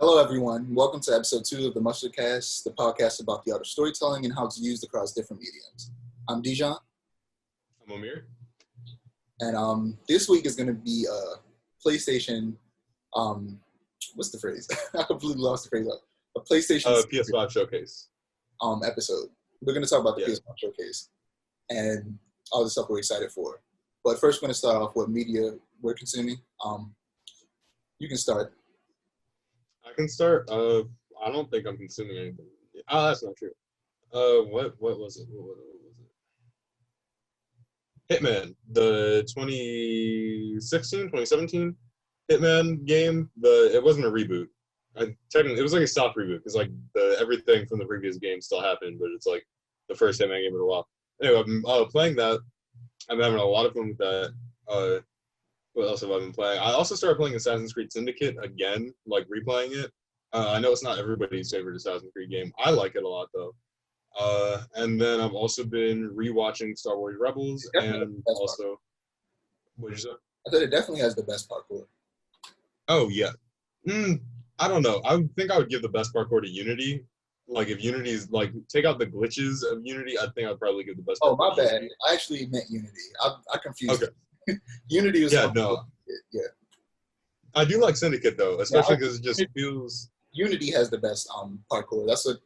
Hello, everyone. Welcome to episode 2 of the Mustard Cast, the podcast about the art of storytelling and how it's used across different mediums. I'm Dijon, I'm Amir. and this week is going to be a PlayStation. What's the phrase? I completely lost the phrase. A PlayStation PS5 showcase. Episode. We're going to talk about the PS5 showcase and all the stuff we're excited for. But first, we're going to start off with media we're consuming. You can start. I can start. I don't think I'm consuming anything. Oh, that's not true. What was it? What was it? Hitman, the 2016, 2017 Hitman game. It wasn't a reboot. Technically, it was like a soft reboot because like everything from the previous game still happened, but it's like the first Hitman game in a while. Anyway, I'm playing that. I'm having a lot of fun with that. What else have I been playing? I also started playing Assassin's Creed Syndicate again, like replaying it. I know it's not everybody's favorite Assassin's Creed game. I like it a lot though. And then I've also been rewatching Star Wars Rebels and also. What did you say? I said it definitely has the best parkour. Oh yeah. I don't know. I would think I would give the best parkour to Unity. Like if Unity's like take out the glitches of Unity, I think I'd probably give the best. Oh my bad. I actually meant Unity. I confused. Okay. Unity is no. Yeah. I do like Syndicate though, especially because it just feels. Unity has the best parkour. That's what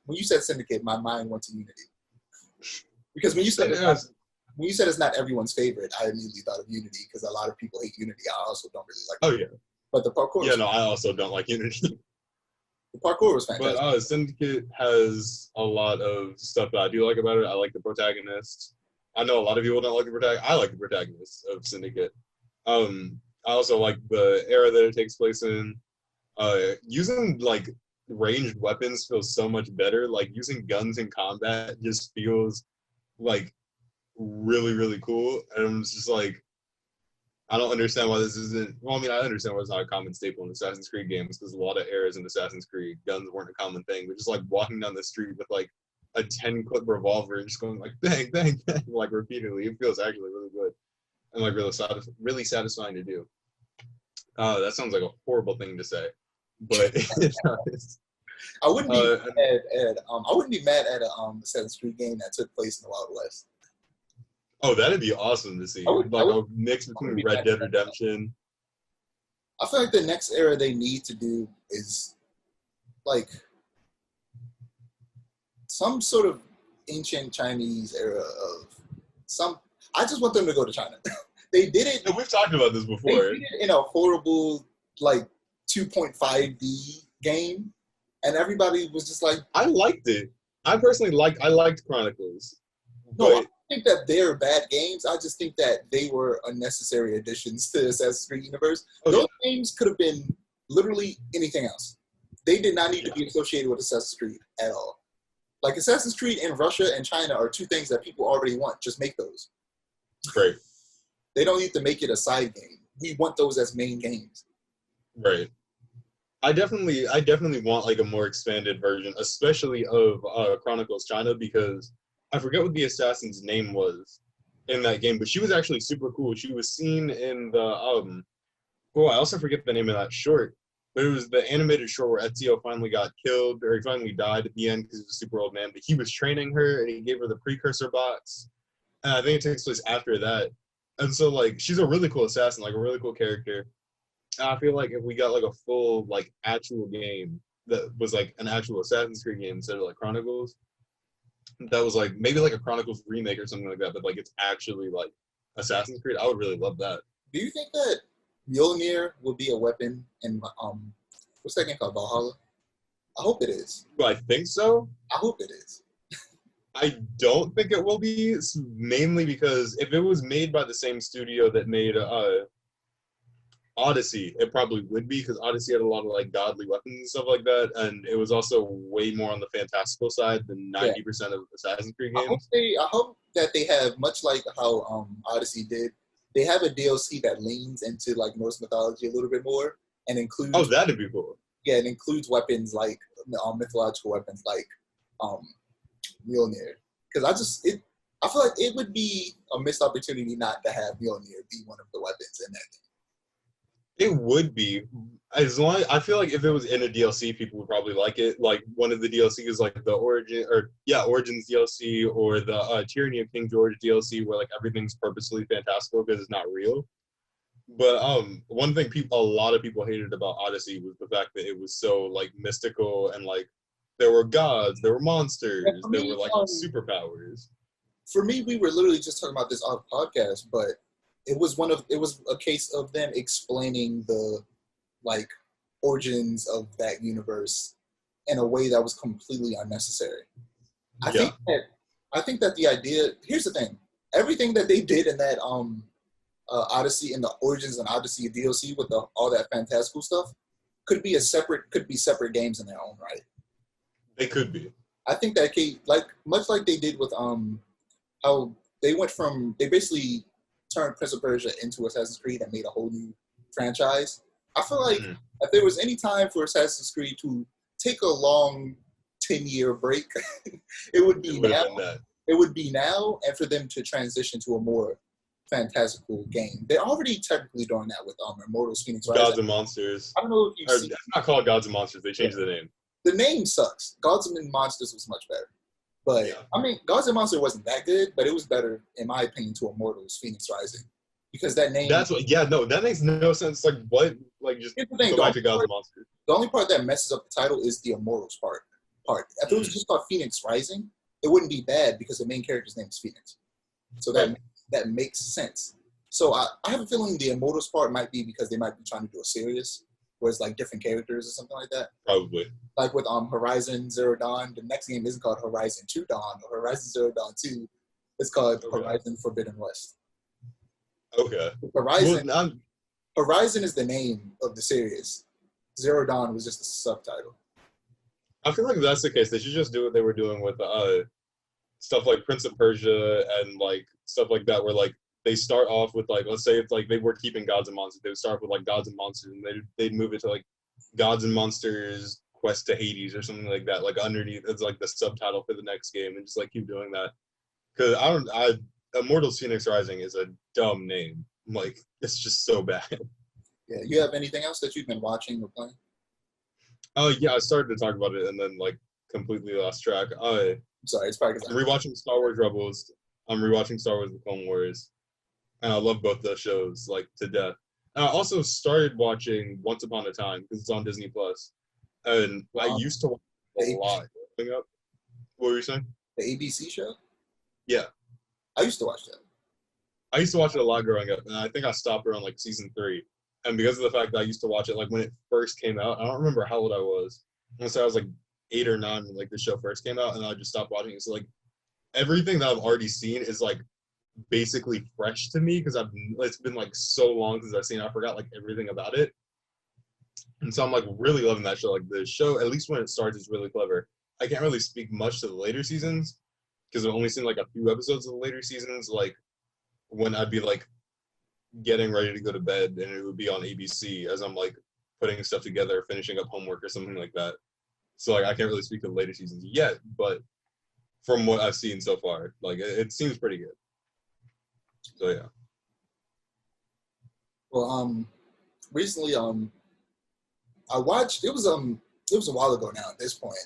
when you said Syndicate, my mind went to Unity. Because when you said it's not everyone's favorite, I immediately thought of Unity because a lot of people hate Unity. I also don't really like. Oh yeah. But the parkour. Yeah, no, I also don't like Unity. The parkour was fantastic. But Syndicate has a lot of stuff that I do like about it. I like the protagonist. I know a lot of people don't like the protagonist. I like the protagonist of Syndicate. I also like the era that it takes place in. Using like ranged weapons feels so much better. Like using guns in combat just feels like really, really cool. And I'm just like, I don't understand why this isn't. Well, I mean, I understand why it's not a common staple in Assassin's Creed games because a lot of eras in Assassin's Creed, guns weren't a common thing. But just like walking down the street with like a 10-clip revolver and just going like bang, bang, bang, like repeatedly, it feels actually really good and like really satisfying to do. That sounds like a horrible thing to say, but it does. I wouldn't be mad at a Assassin's Creed game that took place in the Wild West. Oh, that'd be awesome to see. A mix between Red Dead Redemption. I feel like the next era they need to do is like some sort of ancient Chinese era of some. I just want them to go to China. They did it. No, we've talked about this before. They did it in a horrible like 2.5D game, and everybody was just like, I liked it. I liked Chronicles. No, I don't think that they're bad games. I just think that they were unnecessary additions to the Assassin's Creed universe. Okay. Those games could have been literally anything else. They did not need to be associated with Assassin's Creed at all. Like Assassin's Creed in Russia and China are two things that people already want. Just make those. Right. They don't need to make it a side game. We want those as main games. Right. I definitely want like a more expanded version, especially of Chronicles China, because I forget what the assassin's name was in that game, but she was actually super cool. She was seen in the I also forget the name of that short, but it was the animated short where Ezio finally got killed, or he finally died at the end because he was a super old man, but he was training her and he gave her the precursor box. And I think it takes place after that. And so like she's a really cool assassin, like a really cool character. And I feel like if we got like a full like actual game that was like an actual Assassin's Creed game instead of like Chronicles, that was like maybe like a Chronicles remake or something like that, but like it's actually like Assassin's Creed, I would really love that. Do you think that Mjolnir will be a weapon in what's that game called, Valhalla? I hope it is. Do I think so? I hope it is. I don't think it will be, mainly because if it was made by the same studio that made Odyssey, it probably would be, because Odyssey had a lot of like godly weapons and stuff like that, and it was also way more on the fantastical side than 90% of Assassin's Creed games. I hope that they have, much like how Odyssey did, they have a DLC that leans into like Norse mythology a little bit more and includes. Oh, that'd be cool. Yeah, it includes weapons like mythological weapons like Mjolnir, because I feel like it would be a missed opportunity not to have Mjolnir be one of the weapons in that game. It would be. As long I feel like if it was in a DLC, people would probably like it. Like one of the DLCs, like the Origins DLC or the Tyranny of King George DLC, where like everything's purposely fantastical because it's not real. But one thing a lot of people hated about Odyssey was the fact that it was so like mystical and like there were gods, there were monsters, there were like superpowers. For me, we were literally just talking about this off podcast, but it was a case of them explaining the like origins of that universe in a way that was completely unnecessary. I think that the idea, here's the thing, everything that they did in that Odyssey, in the Origins and Odyssey DLC with all that fantastical stuff could be separate games in their own right. They could be. I think that much like they did with how they basically turned Prince of Persia into Assassin's Creed and made a whole new franchise. I feel like if there was any time for Assassin's Creed to take a long 10-year break, it would be now. It would be now, and for them to transition to a more fantastical game. They're already technically doing that with Immortals Phoenix Rising. Gods and Monsters. I don't know if you've seen. It's not called Gods and Monsters. They changed the name. The name sucks. Gods and Monsters was much better. But, I mean, Gods and Monsters wasn't that good, but it was better, in my opinion, to Immortals Phoenix Rising. Because that name... that makes no sense. Like, what? Like, just go back to Gods and Monsters. The only part that messes up the title is the Immortals part. If it was just called Phoenix Rising, it wouldn't be bad because the main character's name is Phoenix. So that makes sense. So I have a feeling the Immortals part might be because they might be trying to do a series where it's like different characters or something like that. Probably. Like with Horizon Zero Dawn, the next game isn't called Horizon 2 Dawn or Horizon Zero Dawn 2. It's called Horizon Forbidden West. Okay. Horizon is the name of the series. Zero Dawn was just a subtitle. I feel like if that's the case, they should just do what they were doing with stuff like Prince of Persia and like stuff like that, where like they start off with like, let's say if like they were keeping Gods and Monsters, they would start with like Gods and Monsters, and they'd move it to like Gods and Monsters Quest to Hades or something like that, like underneath it's like the subtitle for the next game, and just like keep doing that. Because Immortals Phoenix Rising is a dumb name. Like it's just so bad. Yeah, you have anything else that you've been watching or playing? Oh yeah, I started to talk about it and then like completely lost track. I'm sorry, it's probably I'm rewatching Star Wars Rebels. I'm rewatching Star Wars: The Clone Wars, and I love both those shows like to death. And I also started watching Once Upon a Time because it's on Disney Plus, and I used to watch it a lot growing up. What were you saying? The ABC show? Yeah, I used to watch that. I used to watch it a lot growing up, and I think I stopped around like season 3. And because of the fact that I used to watch it like when it first came out, I don't remember how old I was. I want to say I was like 8 or 9 when like the show first came out, and I just stopped watching it. So like everything that I've already seen is like basically fresh to me because it's been like so long since I've seen it. I forgot like everything about it. And so I'm like really loving that show. Like the show, at least when it starts, is really clever. I can't really speak much to the later seasons because I've only seen like a few episodes of the later seasons, like when I'd be like getting ready to go to bed and it would be on ABC as I'm like putting stuff together, finishing up homework or something like that. So like I can't really speak to the later seasons yet, but from what I've seen so far, like it seems pretty good. So yeah. Well, recently, I watched. It was a while ago now at this point,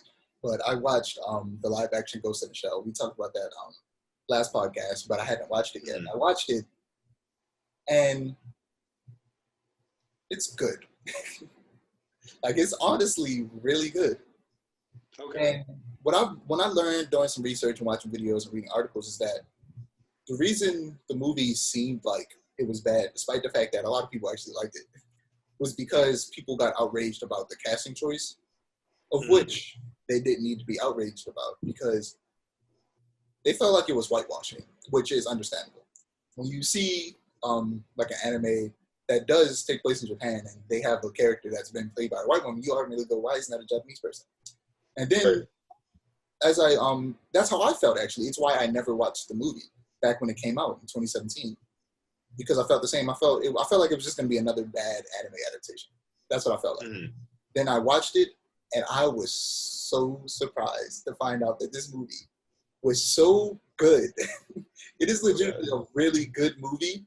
but I watched the live action Ghost in the Shell. We talked about that last podcast, but I hadn't watched it yet. I watched it, and it's good. Like it's honestly really good. Okay. And when I learned doing some research and watching videos and reading articles is that the reason the movie seemed like it was bad, despite the fact that a lot of people actually liked it, was because people got outraged about the casting choice, of which they didn't need to be outraged about because they felt like it was whitewashing, which is understandable. When you see like an anime that does take place in Japan and they have a character that's been played by a white woman, you automatically go, why isn't that a Japanese person? And then that's how I felt actually. It's why I never watched the movie back when it came out in 2017. Because I felt the same. I felt like it was just going to be another bad anime adaptation. That's what I felt like. Then I watched it, and I was so surprised to find out that this movie was so good. It is legitimately a really good movie.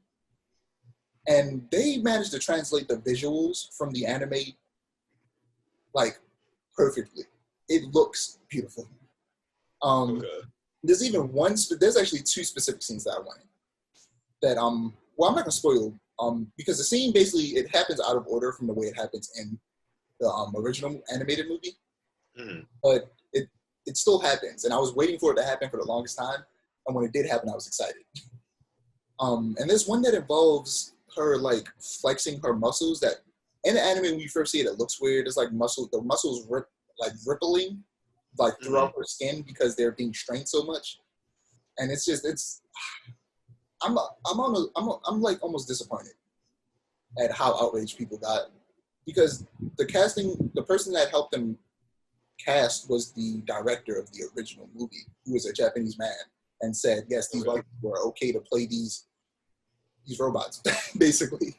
And they managed to translate the visuals from the anime like perfectly. It looks beautiful. Okay. There's even there's actually two specific scenes that I wanted. That well, I'm not gonna spoil because the scene basically it happens out of order from the way it happens in the original animated movie, but it still happens, and I was waiting for it to happen for the longest time, and when it did happen, I was excited. And there's one that involves her like flexing her muscles. That in the anime when you first see it, it looks weird. It's like the muscles rippling like throughout her skin because they're being strained so much, and it's. I'm like almost disappointed at how outraged people got because the person that helped them cast was the director of the original movie, who was a Japanese man, and said yes, these white people are okay to play these robots, basically.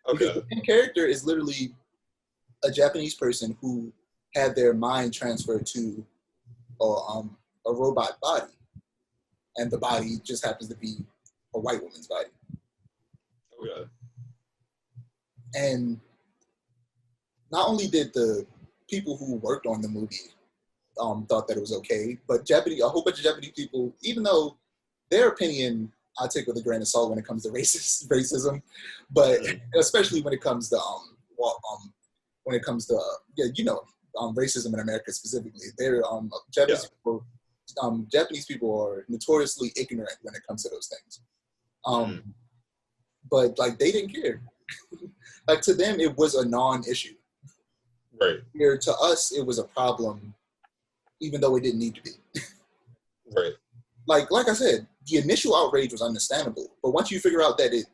Okay. Because the main character is literally a Japanese person who had their mind transferred to a robot body, and the body just happens to be a white woman's body. Okay. And not only did the people who worked on the movie thought that it was okay, but a whole bunch of Japanese people, even though their opinion I take with a grain of salt when it comes to racism, but especially when it comes to racism in America specifically, they're Japanese people are notoriously ignorant when it comes to those things. But like they didn't care. Like to them, it was a non-issue. Right. Here to us, it was a problem, even though it didn't need to be. Right. Like I said, the initial outrage was understandable, but once you figure out that it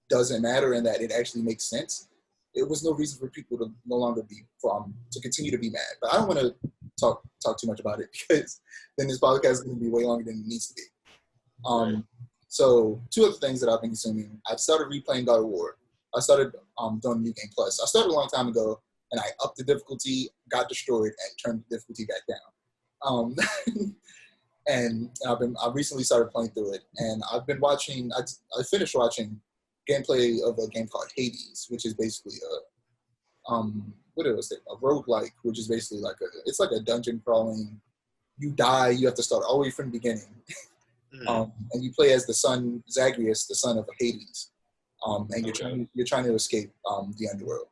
doesn't matter and that it actually makes sense, it was no reason for people to no longer to continue to be mad. But I don't want to talk too much about it because then this podcast is going to be way longer than it needs to be. Right. So two other things that I've been consuming. I've started replaying God of War. I started doing New Game Plus. I started a long time ago, and I upped the difficulty, got destroyed, and turned the difficulty back down. And I recently started playing through it, and I've been watching. I finished watching gameplay of a game called Hades, which is basically what is it? A roguelike, which is basically it's like a dungeon crawling. You die, you have to start all the way from the beginning. And you play as the son Zagreus, the son of Hades, and you're trying to escape the underworld.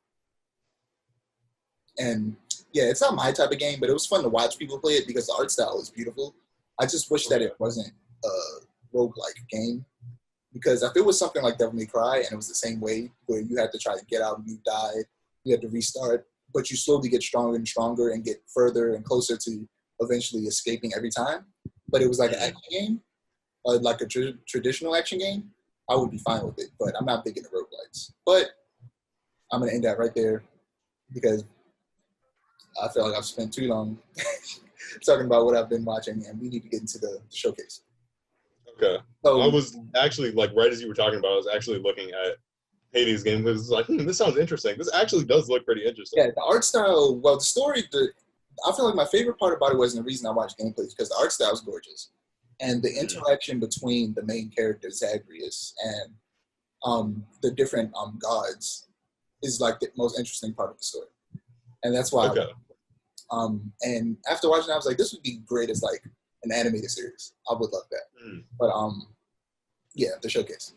And yeah, it's not my type of game, but it was fun to watch people play it because the art style is beautiful. I just wish that it wasn't a roguelike game, because if it was something like Devil May Cry and it was the same way where you had to try to get out and you died, you had to restart, but you slowly get stronger and stronger and get further and closer to eventually escaping every time. But it was like an action game. Like a traditional action game, I would be fine with it, but I'm not big into roguelikes. But I'm going to end that right there because I feel like I've spent too long talking about what I've been watching, and we need to get into the showcase. Okay. So, I was actually, right as you were talking about, I was actually looking at Hades' game because it's like, this sounds interesting. This actually does look pretty interesting. Yeah, the art style, well, the story, I feel like my favorite part about it was, and the reason I watched gameplay is because the art style is gorgeous. And the interaction between the main character, Zagreus, and the different gods is like the most interesting part of the story. And that's why and after watching it, I was like, this would be great as like an animated series. I would love that. But yeah, the showcase.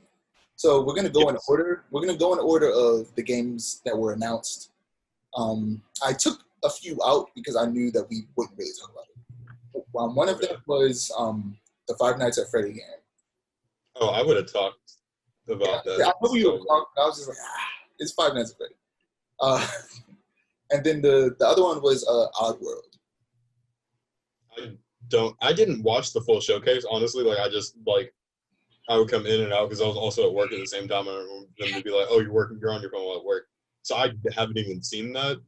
So we're gonna go in order. We're gonna go in order of the games that were announced. I took a few out because I knew that we wouldn't really talk about it. One of them was the Five Nights at Freddy game. Oh, I would have talked about that. I knew you would talk. I was just like, it's Five Nights at Freddy. And then the other one was Oddworld. I didn't watch the full showcase, honestly. I would come in and out because I was also at work at the same time. I remember them to be like, "Oh, you're on your phone while at work." So I haven't even seen that.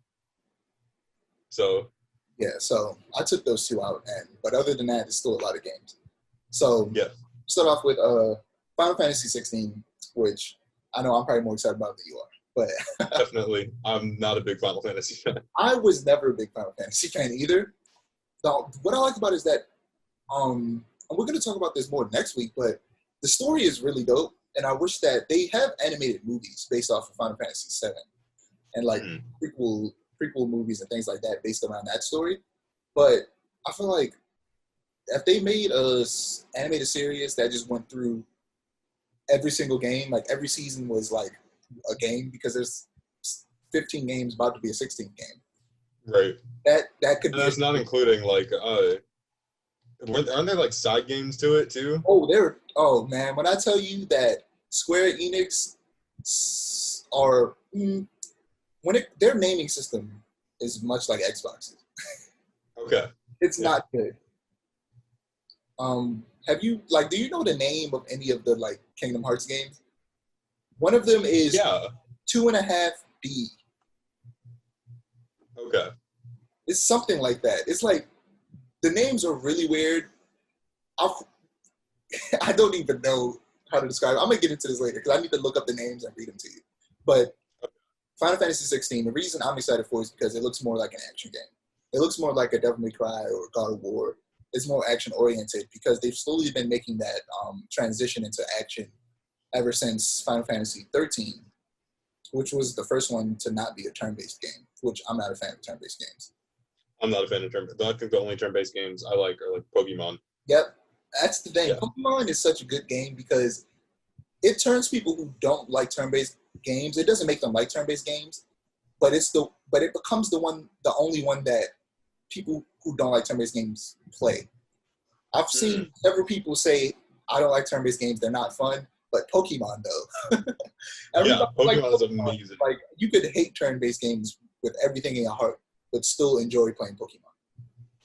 So yeah, so I took those two out, but other than that, it's still a lot of games. So yeah, start off with Final Fantasy 16, which I know I'm probably more excited about than you are. But definitely, I'm not a big Final Fantasy fan. I was never a big Final Fantasy fan either. Now, what I like about it is that, and we're going to talk about this more next week, but the story is really dope, and I wish that they have animated movies based off of Final Fantasy 7, and like prequel prequel movies and things like that based around that story. But I feel like if they made animated series that just went through every single game, like every season was like a game, because there's 15 games about to be a 16th game. Right. That could And be. that's not including like aren't there like side games to it too? Oh man, when I tell you that Square Enix are their naming system is much like Xbox's. Okay. It's not good. Have you do you know the name of any of the like Kingdom Hearts games? One of them is 2.5D. Okay. It's something like that. It's like the names are really weird. I don't even know how to describe it. I'm gonna get into this later because I need to look up the names and read them to you. But Final Fantasy 16, the reason I'm excited for it is because it looks more like an action game. It looks more like a Devil May Cry or God of War. It's more action oriented because they've slowly been making that transition into action ever since Final Fantasy 13, which was the first one to not be a turn-based game, which I'm not a fan of turn-based games. I'm not a fan of turn-based. I think the only turn-based games I like are like Pokemon. Yep, that's the thing. Yeah. Pokemon is such a good game because it turns people who don't like turn-based games. It doesn't make them like turn-based games, but it becomes the only one that people who don't like turn-based games play. I've seen several people say, I don't like turn-based games, they're not fun, but Pokemon though. Yeah, Pokemon is amazing. Like you could hate turn-based games with everything in your heart, but still enjoy playing Pokemon.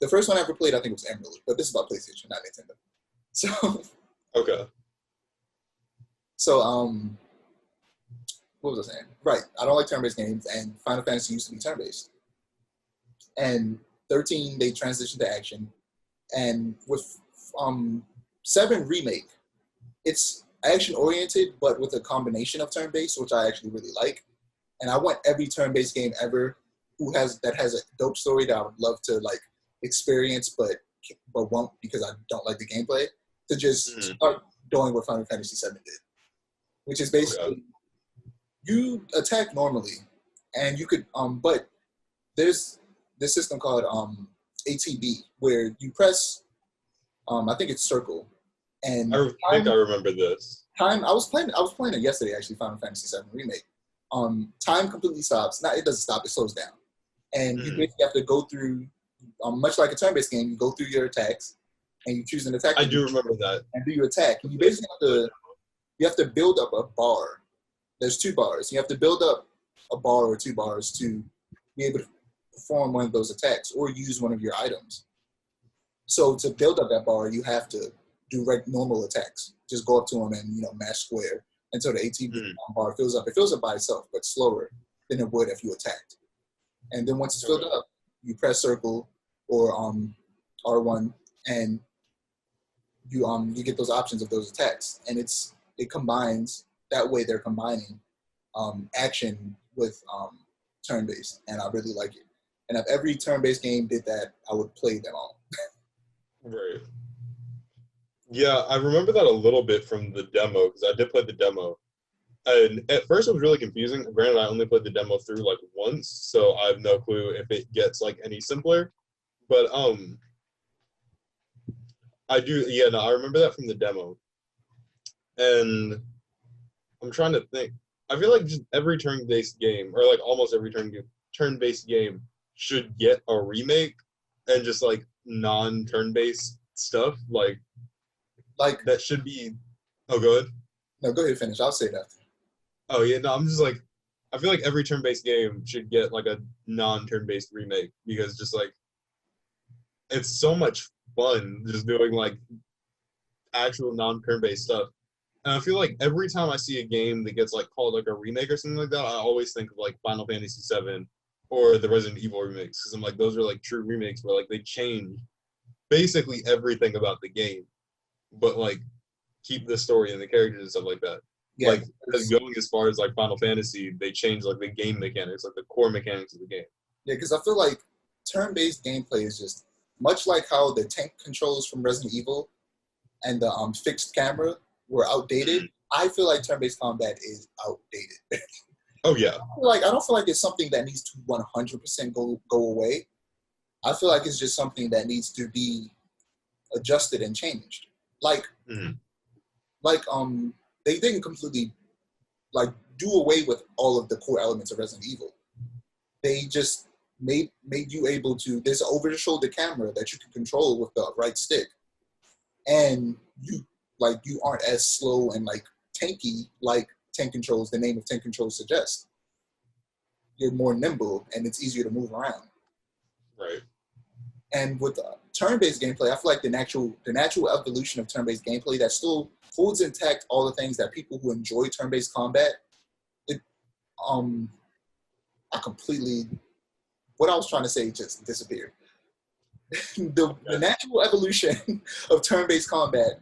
The first one I ever played, I think, was Emerald, but this is about PlayStation, not Nintendo. So okay. So what was I saying? Right, I don't like turn-based games, and Final Fantasy used to be turn-based. And 13, they transitioned to action, and with 7 Remake, it's action-oriented, but with a combination of turn-based, which I actually really like. And I want every turn-based game ever that has a dope story that I would love to like experience, but won't because I don't like the gameplay, to just start doing what Final Fantasy 7 did, which is basically you attack normally, and you could but there's this system called ATB where you press I think it's circle, and I think I remember this. I was playing it yesterday actually, Final Fantasy 7 Remake. Time completely stops. It doesn't stop, it slows down. And you basically have to go through much like a turn-based game, you go through your attacks and you choose an attack. I do remember that. And do your attack. And you basically have to build up a bar. There's 2 bars. You have to build up a bar or 2 bars to be able to perform one of those attacks or use one of your items. So to build up that bar, you have to do normal attacks. Just go up to them and mash square until the ATB bar fills up. It fills up by itself, but slower than it would if you attacked. And then once it's filled up, you press circle or R1, and you get those options of those attacks, and it combines that way. They're combining action with turn-based, and I really like it. And if every turn-based game did that, I would play them all. Right. Yeah, I remember that a little bit from the demo because I did play the demo. And at first it was really confusing. Granted, I only played the demo through like once, so I have no clue if it gets like any simpler. But I do, yeah, no, I remember that from the demo. And I'm trying to think. I feel like just every turn-based game, or like almost every turn-based game, should get a remake and just like non-turn-based stuff. Like that should be. Oh, go ahead. No, go ahead, finish. I'll say that. Oh yeah, no, I'm just like, I feel like every turn-based game should get like a non-turn-based remake because just like it's so much fun just doing like actual non-turn-based stuff. And I feel like every time I see a game that gets like called like a remake or something like that, I always think of like Final Fantasy VII or the Resident Evil remakes because I'm like those are like true remakes where like they change basically everything about the game, but like keep the story and the characters and stuff like that. Yeah, like going as far as like Final Fantasy, they change like the game mechanics, like the core mechanics of the game. Yeah, because I feel like turn-based gameplay is just much like how the tank controls from Resident Evil and the fixed camera were outdated. I feel like turn-based combat is outdated. Oh yeah. I don't feel like it's something that needs to 100% go away. I feel like it's just something that needs to be adjusted and changed. Like Mm-hmm. like they didn't completely like do away with all of the core elements of Resident Evil. They just made you able to. There's an over the shoulder camera that you can control with the right stick, and you aren't as slow and like tanky like tank controls. The name of tank controls suggests. You're more nimble and it's easier to move around. Right. And with turn-based gameplay, I feel like the natural evolution of turn-based gameplay that still holds intact all the things that people who enjoy turn-based combat. It, I completely what I was trying to say just disappeared. The natural evolution of turn-based combat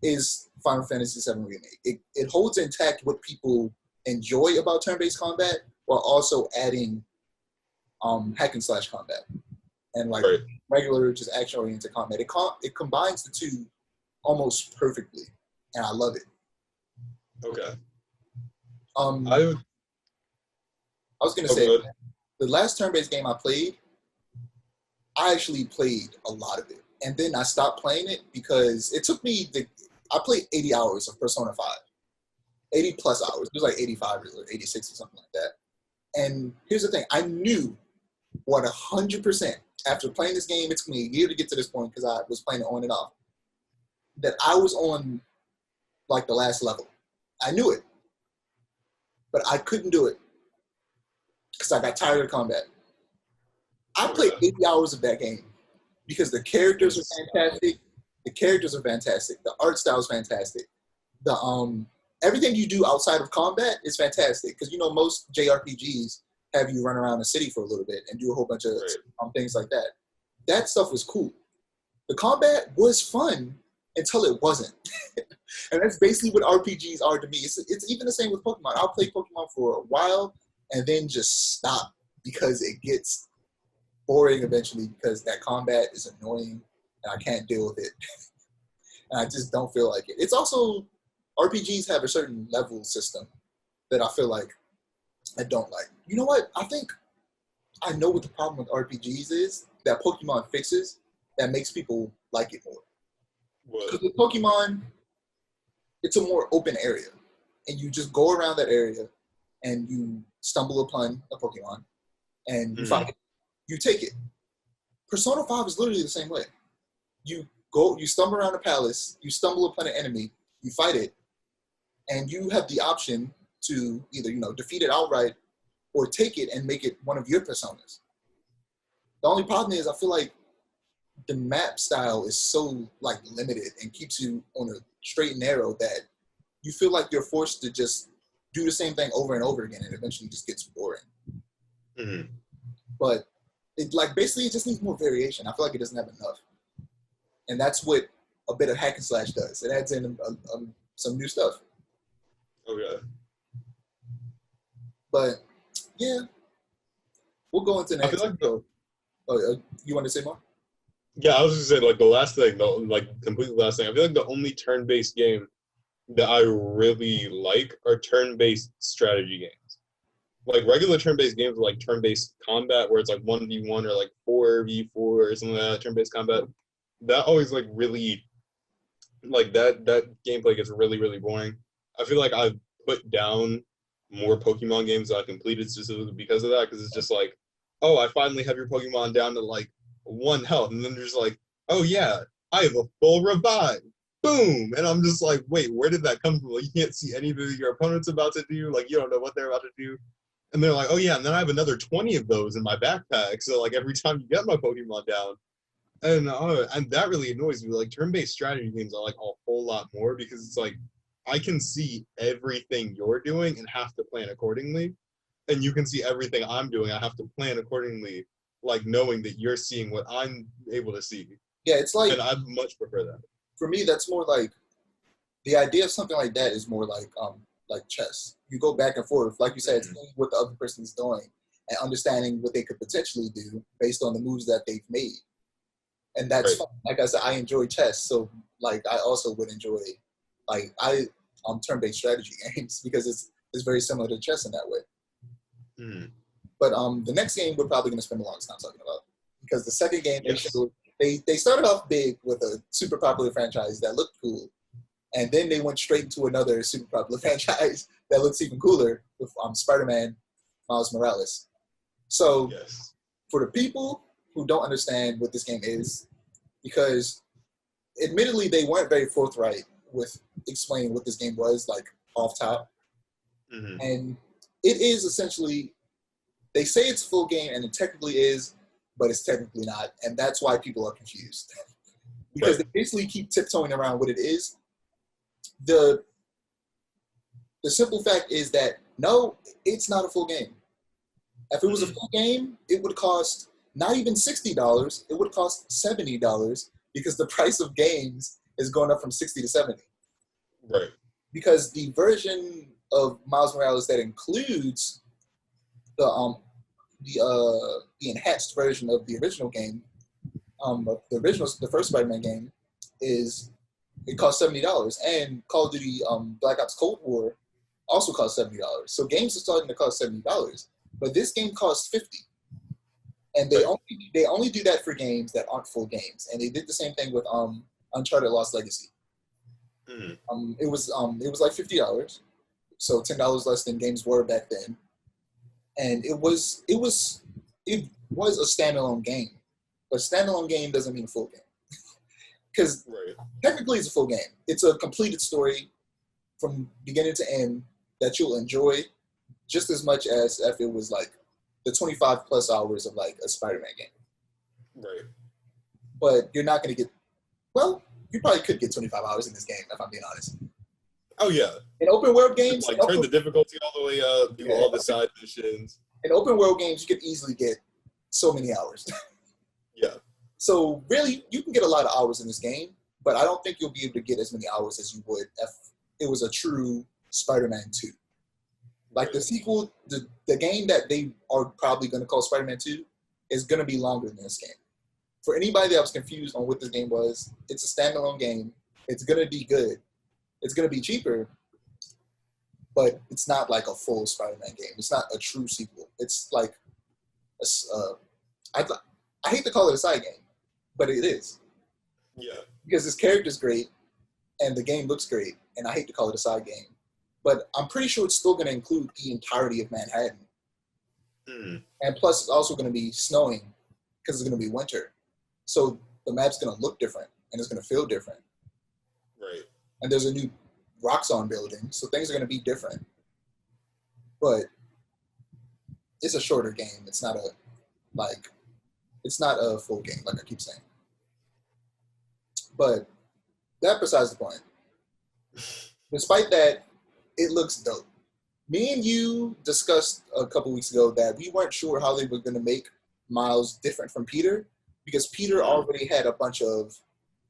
is Final Fantasy VII Remake. It holds intact what people enjoy about turn-based combat while also adding hack and slash combat and like regular just action-oriented combat. It combines the two almost perfectly, and I love it. Okay. I was gonna say the last turn-based game I played, I actually played a lot of it, and then I stopped playing it because it took me I played 80 hours of Persona 5. 80 plus hours. It was like 85 or 86 or something like that. And here's the thing. I knew 100% after playing this game, it took me a year to get to this point because I was playing it on and off, that I was on like the last level. I knew it. But I couldn't do it because I got tired of combat. I played 80 hours of that game because the characters are fantastic. The characters are fantastic. The art style is fantastic. The everything you do outside of combat is fantastic because most JRPGs have you run around the city for a little bit and do a whole bunch of things like that. That stuff was cool. The combat was fun until it wasn't, and that's basically what RPGs are to me. It's even the same with Pokemon. I'll play Pokemon for a while and then just stop because it gets boring eventually because that combat is annoying and I can't deal with it. And I just don't feel like it. It's also, RPGs have a certain level system that I feel like I don't like. You know what? I think I know what the problem with RPGs is that Pokemon fixes that makes people like it more. Because with Pokemon, it's a more open area. And you just go around that area and you stumble upon a Pokemon and you find it. You take it. Persona 5 is literally the same way. You stumble around a palace, you stumble upon an enemy, you fight it, and you have the option to either, defeat it outright or take it and make it one of your personas. The only problem is I feel like the map style is so limited and keeps you on a straight and narrow that you feel like you're forced to just do the same thing over and over again and eventually just gets boring. Mm-hmm. But it basically it just needs more variation. I feel like it doesn't have enough. And that's what a bit of hack and slash does. It adds in some new stuff. Okay. But yeah, we'll go into next. I feel like you want to say more? Yeah, I was just saying the last thing, completely last thing. I feel like the only turn-based game that I really like are turn-based strategy games. Like regular turn-based games, like turn-based combat, where it's 1v1 or 4v4 or something like that. Turn-based combat, that always really that gameplay gets really, really boring. I feel like I've put down more Pokemon games that I completed specifically because of that, because it's just oh, I finally have your Pokemon down to 1 health, and then there's oh yeah, I have a full revive. Boom! And I'm just wait, where did that come from? You can't see anything your opponent's about to do. You don't know what they're about to do. And they're oh yeah, and then I have another 20 of those in my backpack. So every time you get my Pokemon down, and that really annoys me. Turn-based strategy games I like a whole lot more because it's I can see everything you're doing and have to plan accordingly, and you can see everything I'm doing. I have to plan accordingly, knowing that you're seeing what I'm able to see. Yeah, it's and I much prefer that. For me, that's more the idea of something like that is more like chess. You go back and forth, like you said, seeing what the other person is doing and understanding what they could potentially do based on the moves that they've made. And that's fun. Like I said, I enjoy chess, so I also would enjoy turn-based strategy games because it's very similar to chess in that way. But the next game we're probably going to spend the longest time talking about, because the second game Yes. they started off big with a super popular franchise that looked cool, and then they went straight into another super popular franchise that looks even cooler with Spider-Man Miles Morales. So Yes. for the people who don't understand what this game is, because admittedly they weren't very forthright with explaining what this game was, like off top. And it is essentially, they say it's full game, and it technically is, but it's technically not, and that's why people are confused. Because they basically keep tiptoeing around what it is. The simple fact is that, no, it's not a full game. If it was a full game, it would cost not even $60, it would cost $70, because the price of games is going up from 60 to 70. Right. Because the version of Miles Morales that includes the enhanced version of the original game, the first Spider-Man game, it costs $70, and Call of Duty Black Ops Cold War also costs $70. So games are starting to cost $70, but this game costs $50, and they only do that for games that aren't full games, and they did the same thing with Uncharted Lost Legacy. It was like $50, so $10 less than games were back then, and it was a standalone game, but standalone game doesn't mean full game, because technically it's a full game. It's a completed story from beginning to end that you'll enjoy just as much as if it was like the 25 plus hours of like a Spider-Man game. Right. But you're not going to get, well, you probably could get 25 hours in this game, if I'm being honest. Oh, yeah. In open world games, like turn the difficulty all the way up, do all the side missions. In open world games, you could easily get so many hours. Yeah. So really, you can get a lot of hours in this game, but I don't think you'll be able to get as many hours as you would if it was a true Spider-Man 2. Like the sequel, the game that they are probably going to call Spider-Man 2 is going to be longer than this game. For anybody that was confused on what this game was, it's a standalone game. It's going to be good. It's going to be cheaper, but it's not like a full Spider-Man game. It's not a true sequel. It's like, I hate to call it a side game, but it is. Yeah. Because this character's great, and the game looks great, and I hate to call it a side game. But I'm pretty sure it's still going to include the entirety of Manhattan. And plus, it's also going to be snowing because it's going to be winter. So the map's going to look different, and it's going to feel different. Right. And there's a new Roxxon building, so things are going to be different. But it's a shorter game. It's not a full game, like I keep saying. But that besides the point. Despite that, it looks dope. Me and you discussed a couple weeks ago that we weren't sure how they were going to make Miles different from Peter, because Peter already had a bunch of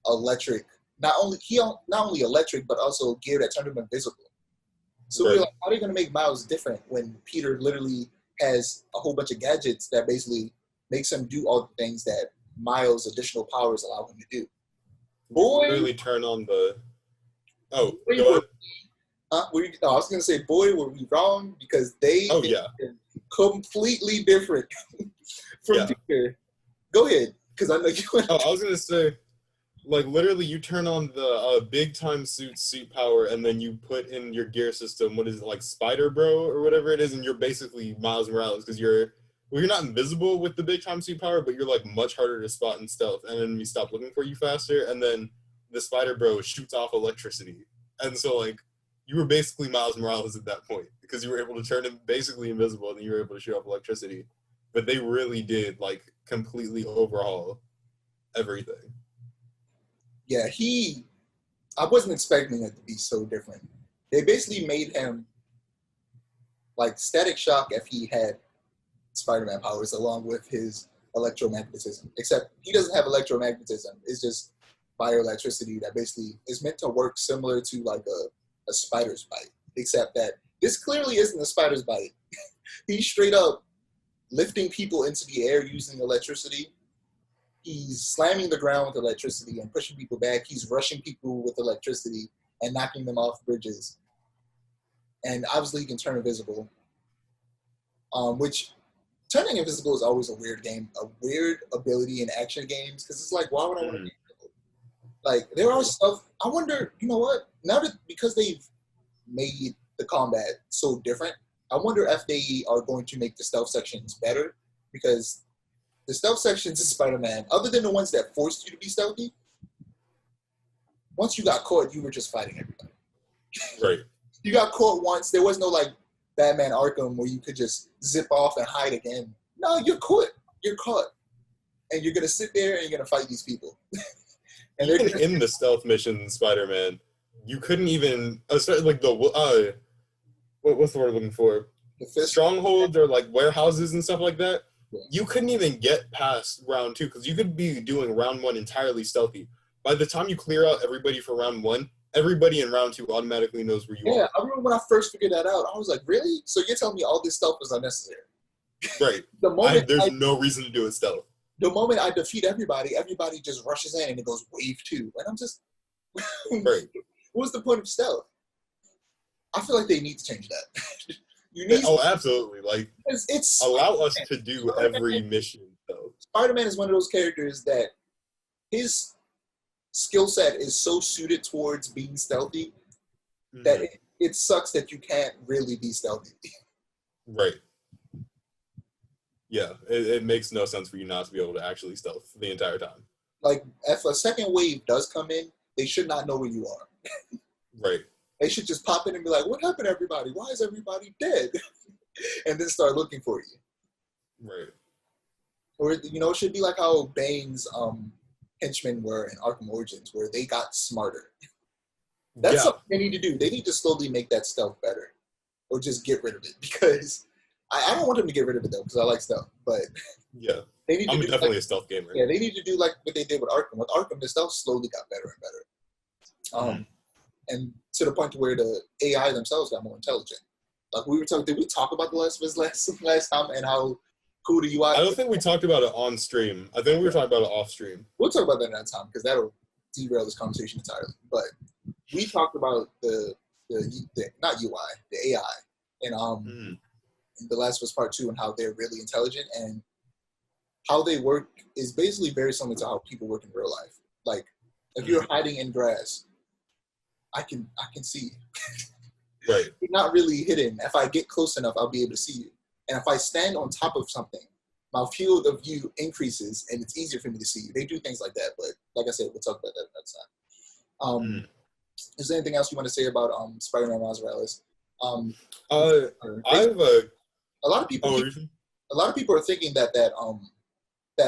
electric, not only electric, but also gear that turned him invisible. So we were like, how are they going to make Miles different when Peter literally has a whole bunch of gadgets that basically makes him do all the things that Miles' additional powers allow him to do? Boy, literally turn on the. Oh, boy, go ahead. I was going to say, boy, were we wrong, because they completely different from Peter. Go ahead, because I know you. I was going to say, like, literally, you turn on the big time suit power, and then you put in your gear system. What is it, like Spider Bro or whatever it is, and you're basically Miles Morales, because you're not invisible with the big time suit power, but you're like much harder to spot in stealth, and then we stop looking for you faster, and then the Spider Bro shoots off electricity, and so like you were basically Miles Morales at that point, because you were able to turn him basically invisible, and then you were able to shoot off electricity. But they really did like completely overhaul everything. Yeah, I wasn't expecting it to be so different. They basically made him like Static Shock if he had Spider-Man powers along with his electromagnetism. Except he doesn't have electromagnetism. It's just bioelectricity that basically is meant to work similar to like a spider's bite. Except that this clearly isn't a spider's bite. He's straight up lifting people into the air using electricity. He's slamming the ground with electricity and pushing people back. He's rushing people with electricity and knocking them off bridges. And obviously he can turn invisible. which turning invisible is always a weird game, a weird ability in action games because it's like, why would I want to be invisible? Like there are stuff. I wonder, you know what? Now that because they've made the combat so different, I wonder if they are going to make the stealth sections better because the stealth sections in Spider-Man, other than the ones that forced you to be stealthy, once you got caught, you were just fighting everybody. Right. You got caught once. There was no like Batman Arkham where you could just zip off and hide again. No, you're caught. You're caught. And you're going to sit there and you're going to fight these people. And even in the stealth mission, Spider-Man, you couldn't even, especially like the, what's the word I'm looking for? The strongholds or like warehouses and stuff like that. Yeah. You couldn't even get past round 2 because you could be doing round 1 entirely stealthy. By the time you clear out everybody for round 1, everybody in round 2 automatically knows where you are. Yeah, I remember when I first figured that out. I was like, really? So you're telling me all this stealth is unnecessary? Right. There's no reason to do it stealth. The moment I defeat everybody just rushes in and it goes wave 2. And I'm just, right. What's the point of stealth? I feel like they need to change that. Absolutely. Like, it's allow us to do every mission, though. Spider-Man is one of those characters that his skill set is so suited towards being stealthy that it sucks that you can't really be stealthy. Right. Yeah, it makes no sense for you not to be able to actually stealth the entire time. Like, if a second wave does come in, they should not know where you are. Right. They should just pop in and be like, what happened to everybody? Why is everybody dead? And then start looking for you. Right. Or, it should be like how Bane's henchmen were in Arkham Origins, where they got smarter. That's something they need to do. They need to slowly make that stealth better. Or just get rid of it. Because I don't want them to get rid of it, though, because I like stealth. But yeah, they need to I'm definitely a stealth gamer. Yeah, they need to do like what they did with Arkham. With Arkham, the stealth slowly got better and better. And to the point where the AI themselves got more intelligent. Like we were talking, did we talk about The Last of Us last time and how cool the UI? I don't think we talked about it on stream. I think we were talking about it off stream. We'll talk about that another time because that'll derail this conversation entirely. But we talked about the not UI, the AI, and The Last of Us Part 2 and how they're really intelligent and how they work is basically very similar to how people work in real life. Like if you're hiding in grass, I can see you. Right. You're not really hidden. If I get close enough, I'll be able to see you. And if I stand on top of something, my field of view increases and it's easier for me to see you. They do things like that, but like I said, we'll talk about that another time. Is there anything else you want to say about Spider-Man Miles Morales? A lot of people are thinking that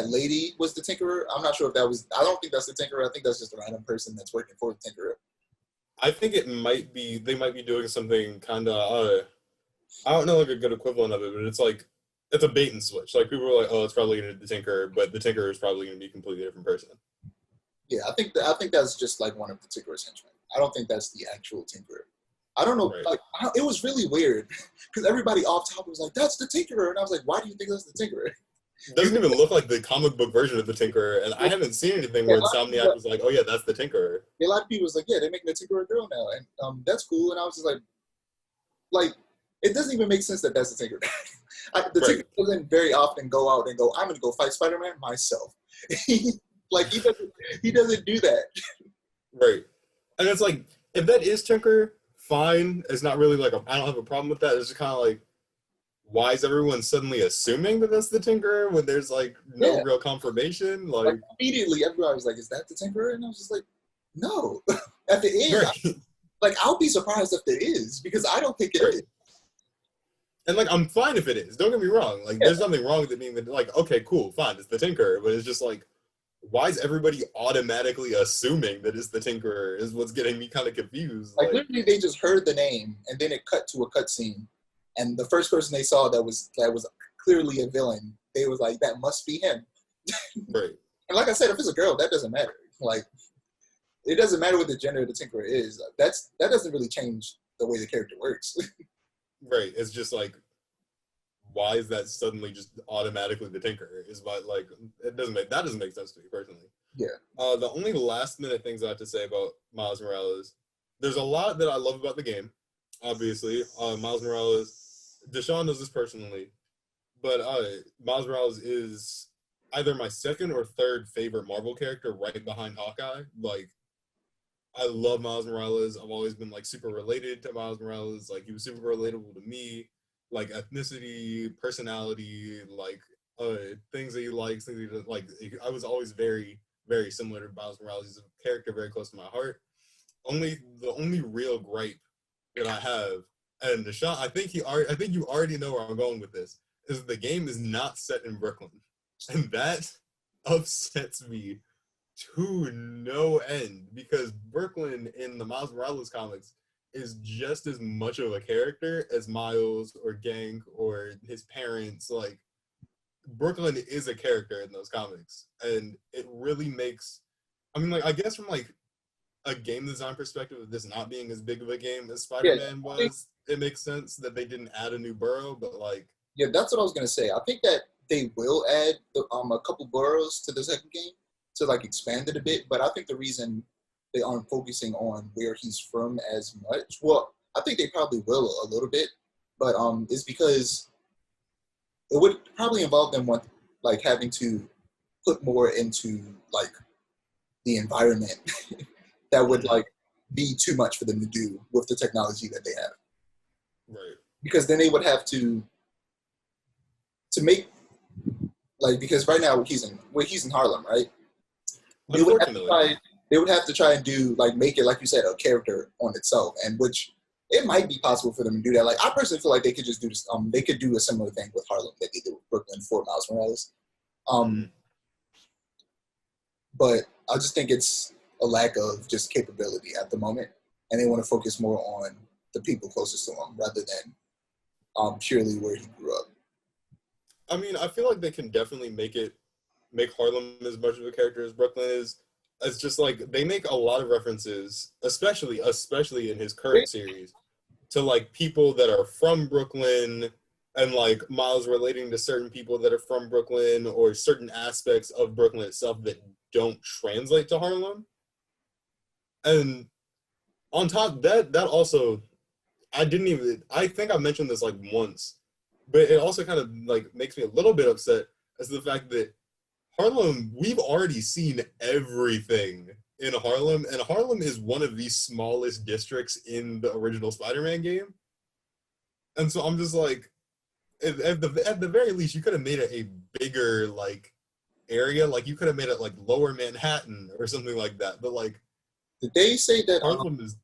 lady was the Tinkerer. I'm not sure if that was. I don't think that's the Tinkerer. I think that's just a random person that's working for the Tinkerer. I think it might be. They might be doing something kind of. I don't know like a good equivalent of it, but it's like it's a bait and switch. Like people are like, "Oh, it's probably going to be the Tinkerer," but the Tinkerer is probably going to be a completely different person. Yeah, I think that's just like one of the Tinkerer's henchmen. I don't think that's the actual Tinkerer. I don't know. Right. Like, it was really weird because everybody off top was like, "That's the Tinkerer," and I was like, "Why do you think that's the Tinkerer?" It doesn't even look like the comic book version of the Tinkerer, and I haven't seen anything where Insomniac was like, "Oh yeah, that's the Tinkerer." A lot of people was like, "Yeah, they're making the Tinkerer girl now," and that's cool. And I was just like, it doesn't even make sense that that's the Tinkerer. The Tinkerer doesn't very often go out and go, "I'm going to go fight Spider-Man myself." He doesn't do that. Right, and it's like if that is Tinkerer, fine. It's not really like I don't have a problem with that. It's just kind of like, why is everyone suddenly assuming that that's the Tinkerer when there's like no real confirmation? Like immediately, everybody was like, "Is that the Tinkerer?" And I was just like, "No." At the end, I'll be surprised if there is because I don't think it is. And like, I'm fine if it is. Don't get me wrong. Like, there's nothing wrong with it being like, okay, cool, fine, it's the Tinkerer. But it's just like, why is everybody automatically assuming that it's the Tinkerer? Is what's getting me kind of confused. Like literally, they just heard the name and then it cut to a cutscene. And the first person they saw that was clearly a villain, they was like, that must be him. Right. And like I said, if it's a girl, that doesn't matter. Like, it doesn't matter what the gender of the Tinkerer is. That doesn't really change the way the character works. Right. It's just like, why is that suddenly just automatically the Tinkerer? Is what like that doesn't make sense to me personally. Yeah. The only last minute things I have to say about Miles Morales, there's a lot that I love about the game. Obviously, Miles Morales, Deshaun knows this personally. but Miles Morales is either my second or third favorite Marvel character, right behind Hawkeye. Like, I love Miles Morales. I've always been like super related to Miles Morales. Like, he was super relatable to me. Like ethnicity, personality, like things that he likes, things he doesn't like. I was always very, very similar to Miles Morales. He's a character very close to my heart. The only real gripe that I have, and Deshaun, I think you already know where I'm going with this, is the game is not set in Brooklyn, and that upsets me to no end because Brooklyn in the Miles Morales comics is just as much of a character as Miles or Gank or his parents. Like, Brooklyn is a character in those comics, and it really makes. I mean, like, I guess from like a game design perspective of this not being as big of a game as Spider-Man was, it makes sense that they didn't add a new borough, but like, yeah, that's what I was gonna say. I think that they will add a couple boroughs to the second game to like expand it a bit, but I think the reason they aren't focusing on where he's from as much, well, I think they probably will a little bit, but is because it would probably involve them like having to put more into like the environment that would like be too much for them to do with the technology that they have. right? Because then they would have to make like, because right now he's in Harlem, right? They would have to try and do like make it, like you said, a character on itself, and which it might be possible for them to do that. Like, I personally feel like they could just do this. They could do a similar thing with Harlem that they did with Brooklyn for Miles Morales. But I just think it's a lack of just capability at the moment, and they want to focus more on the people closest to him rather than purely where he grew up. I mean, I feel like they can definitely make Harlem as much of a character as Brooklyn is. It's just like they make a lot of references, especially in his current series, to like people that are from Brooklyn, and like Miles relating to certain people that are from Brooklyn or certain aspects of Brooklyn itself that don't translate to Harlem. And on top of that also, I think I mentioned this like once, but it also kind of like makes me a little bit upset as to the fact that Harlem, we've already seen everything in Harlem, and Harlem is one of the smallest districts in the original Spider-Man game. And so I'm just like, at the very least, you could have made it a bigger like area. Like, you could have made it like Lower Manhattan or something like that. But like, did they say that Harlem is?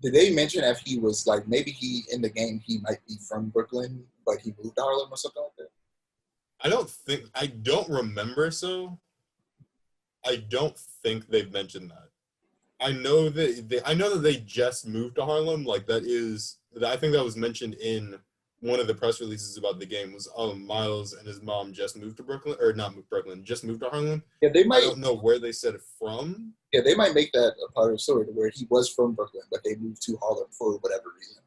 Did they mention if he was like, maybe he in the game he might be from Brooklyn, but he moved to Harlem or something like that? I don't remember so. I don't think they've mentioned that. I know that they just moved to Harlem. Like, I think that was mentioned in one of the press releases about the game was Miles and his mom just moved to Brooklyn, or not moved to Brooklyn, just moved to Harlem. Yeah, they might. I don't know where they said it from. Yeah, they might make that a part of the story where he was from Brooklyn, but they moved to Harlem for whatever reason.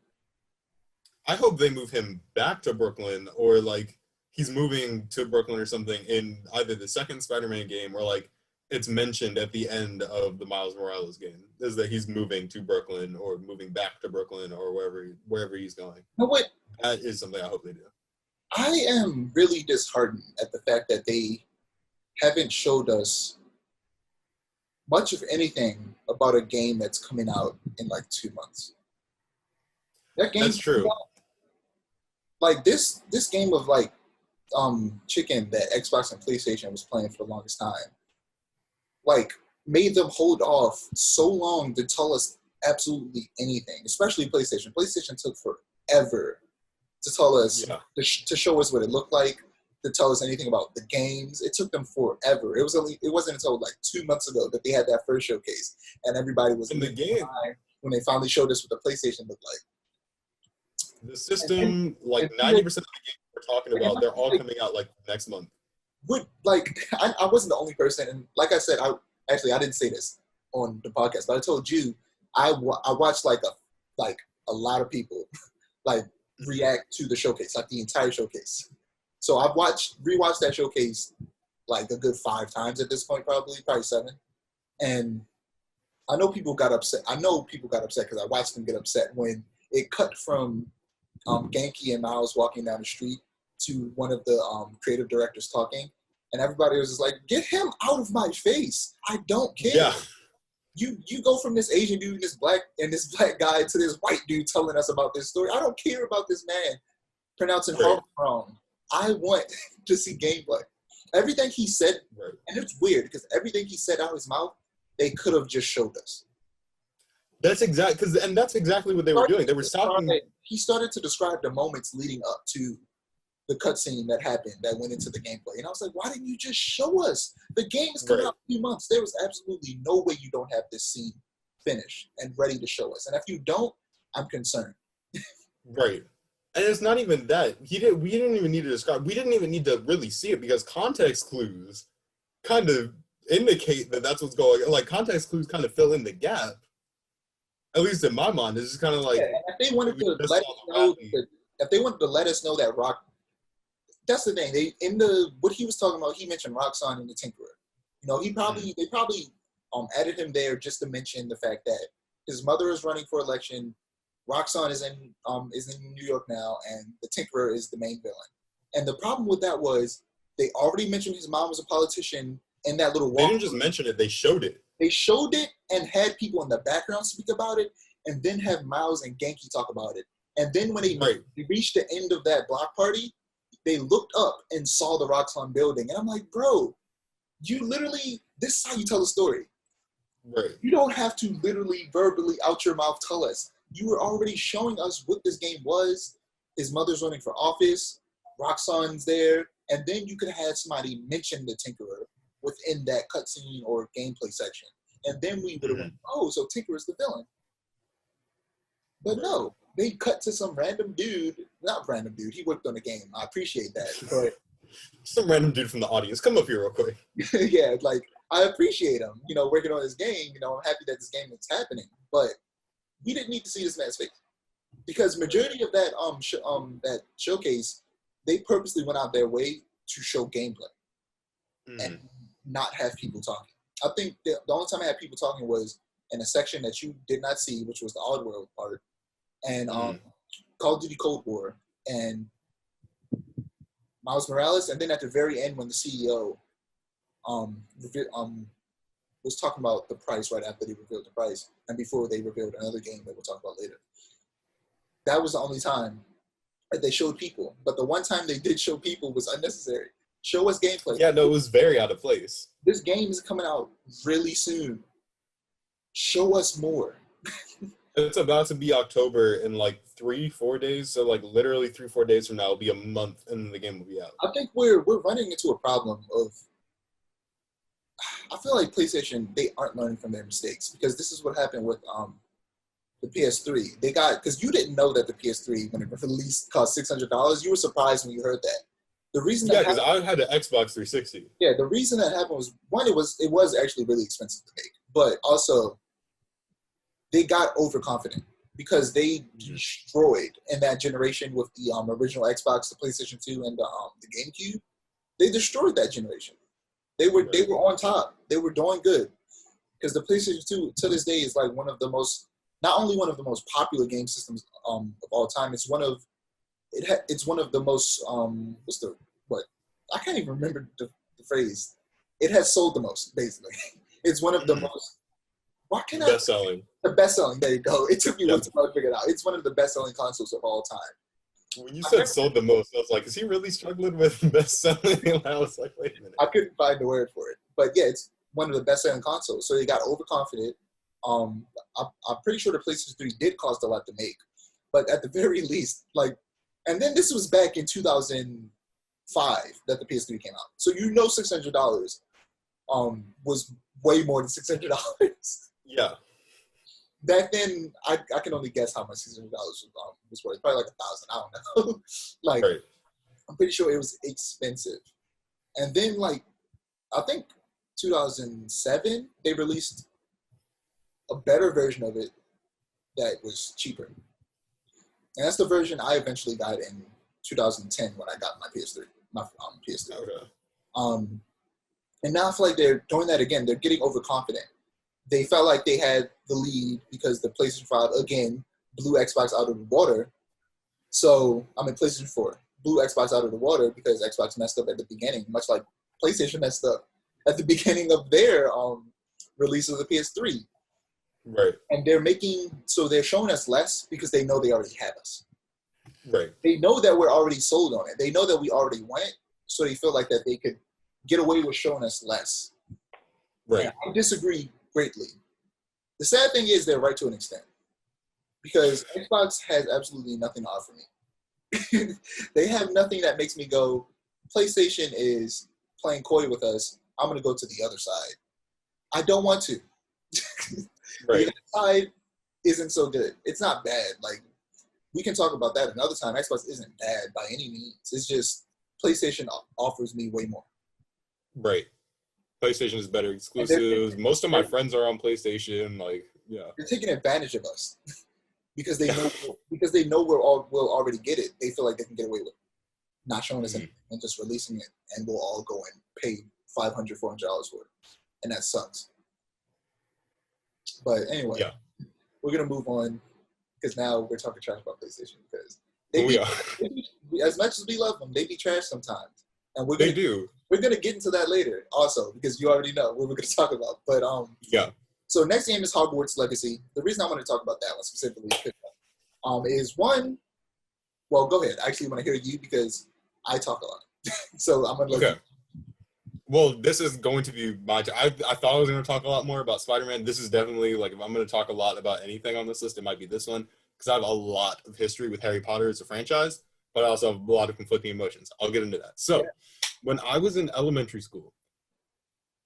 I hope they move him back to Brooklyn, or like he's moving to Brooklyn or something in either the second Spider-Man game, or like it's mentioned at the end of the Miles Morales game, is that he's moving to Brooklyn or moving back to Brooklyn or wherever he's going. You know what? That is something I hope they do. I am really disheartened at the fact that they haven't showed us much of anything about a game that's coming out in like 2 months. That's true. Like this game of like chicken that Xbox and PlayStation was playing for the longest time, like, made them hold off so long to tell us absolutely anything, especially PlayStation. PlayStation took forever to tell us, to show us what it looked like, to tell us anything about the games. It took them forever. It wasn't until like 2 months ago that they had that first showcase, and everybody was in the game when they finally showed us what the PlayStation looked like. The system, like 90% of the games we're talking about, they're all coming out like next month. I wasn't the only person, and like I said, I didn't say this on the podcast, but I told you I watched like a lot of people like react to the showcase, like the entire showcase. So I've rewatched that showcase like a good 5 times at this point, probably 7. And I know people got upset. Because I watched them get upset when it cut from Genki and Miles walking down the street to one of the creative directors talking, and everybody was just like, "Get him out of my face! I don't care." Yeah. You go from this Asian dude and this black guy to this white dude telling us about this story. I don't care about this man pronouncing Harlem wrong. I want to see gameplay. Everything he said, and it's weird because everything he said out of his mouth, they could have just showed us. That's exactly what they were doing. They were stopping. He started to describe the moments leading up to the cutscene that happened that went into the gameplay. And I was like, why didn't you just show us? The game is coming out in a few months. There was absolutely no way you don't have this scene finished and ready to show us. And if you don't, I'm concerned. Right. And it's not even that. We didn't even need to describe. We didn't even need to really see it because context clues kind of indicate that that's what's going on. Like, context clues kind of fill in the gap. At least in my mind, it's just kind of like... Yeah, if they wanted to let us know that Rock... That's the thing. What he was talking about, he mentioned Roxanne and the Tinkerer. You know, they probably added him there just to mention the fact that his mother is running for election, Roxanne is in New York now, and the Tinkerer is the main villain. And the problem with that was they already mentioned his mom was a politician in that little walk. They didn't just mention it, they showed it. They showed it and had people in the background speak about it, and then have Miles and Genki talk about it. And then when they reached the end of that block party, they looked up and saw the Roxanne building. And I'm like, bro, you literally, this is how you tell a story. Right. You don't have to literally verbally out your mouth tell us. You were already showing us what this game was. His mother's running for office. Roxanne's there. And then you could have had somebody mention the Tinkerer within that cutscene or gameplay section. And then we would have went, oh, so Tinkerer's the villain. But no, they cut to some random dude. Not random dude. He worked on the game. I appreciate that. But some random dude from the audience. Come up here real quick. Yeah, like, I appreciate him, working on this game. I'm happy that this game is happening. But we didn't need to see this man's face. Because majority of that that showcase, they purposely went out their way to show gameplay. And not have people talking. I think the only time I had people talking was in a section that you did not see, which was the Oddworld part, and Call of Duty Cold War, and Miles Morales, and then at the very end when the CEO was talking about the price right after they revealed the price, and before they revealed another game that we'll talk about later. That was the only time that they showed people. But the one time they did show people was unnecessary. Show us gameplay. Yeah, no, it was very out of place. This game is coming out really soon. Show us more. It's about to be October in like 3-4 days. So like literally 3-4 days from now, it'll be a month and the game will be out. I think we're running into a problem of, I feel like PlayStation, they aren't learning from their mistakes, because this is what happened with the PS3. Because you didn't know that the PS3, when it released, cost $600. You were surprised when you heard that. The reason because I had an Xbox 360. Yeah, the reason that happened was, one, it was actually really expensive to make, but also they got overconfident because they destroyed in that generation with the original Xbox, the PlayStation 2, and the GameCube. They destroyed that generation. They were on top. They were doing good, because the PlayStation 2 to this day is like one of the most, not only one of the most popular game systems of all time. It's one of the most I can't even remember the phrase. It has sold the most, basically. It's one of the most best-selling. The best-selling. There you go. It took me a while to figure it out. It's one of the best-selling consoles of all time. When you said sold the most, I was like, is he really struggling with best-selling? I was like, wait a minute. I couldn't find the word for it. But yeah, it's one of the best-selling consoles. So they got overconfident. I'm pretty sure the PlayStation 3 did cost a lot to make. But at the very least, and then this was back in 2005 that the PS3 came out. So $600 was way more than $600. Yeah. Back then, I can only guess how much $600 was worth. Probably like $1,000. I don't know. Right. I'm pretty sure it was expensive. And then, I think 2007, they released a better version of it that was cheaper. And that's the version I eventually got in 2010 when I got my PS3. My PS3. Okay. And now I feel like they're doing that again. They're getting overconfident. They felt like they had the lead because the PlayStation 5, again, blew Xbox out of the water. So, PlayStation 4. blew Xbox out of the water because Xbox messed up at the beginning, much like PlayStation messed up at the beginning of their release of the PS3. Right. And they're showing us less because they know they already have us. Right. They know that we're already sold on it. They know that we already want it, so they feel like that they could get away with showing us less. Right. And I disagree greatly. The sad thing is they're right to an extent because Xbox has absolutely nothing to offer me. They have nothing that makes me go, PlayStation is playing coy with us. I'm going to go to the other side. I don't want to. Right. The other side isn't so good. It's not bad. Like, we can talk about that another time. Xbox isn't bad by any means. It's just PlayStation offers me way more. Right. PlayStation is better exclusives. Most of my friends are on PlayStation. Like, yeah. They're taking advantage of us because they know we'll already get it. They feel like they can get away with not showing us anything and just releasing it, and we'll all go and pay $500, $400 for it, and that sucks. But anyway, we're gonna move on because now we're talking trash about PlayStation because as much as we love them, they be trash sometimes, and we're gonna get into that later also because you already know what we're gonna talk about. But so next game is Hogwarts Legacy. The reason I want to talk about that one specifically is one. Well, go ahead. I actually want to hear you because I talk a lot, so I'm gonna let you. Well, this is going to be my I thought I was going to talk a lot more about Spider-Man. This is definitely, like, if I'm going to talk a lot about anything on this list, it might be this one, because I have a lot of history with Harry Potter as a franchise, but I also have a lot of conflicting emotions. I'll get into that. So, when I was in elementary school,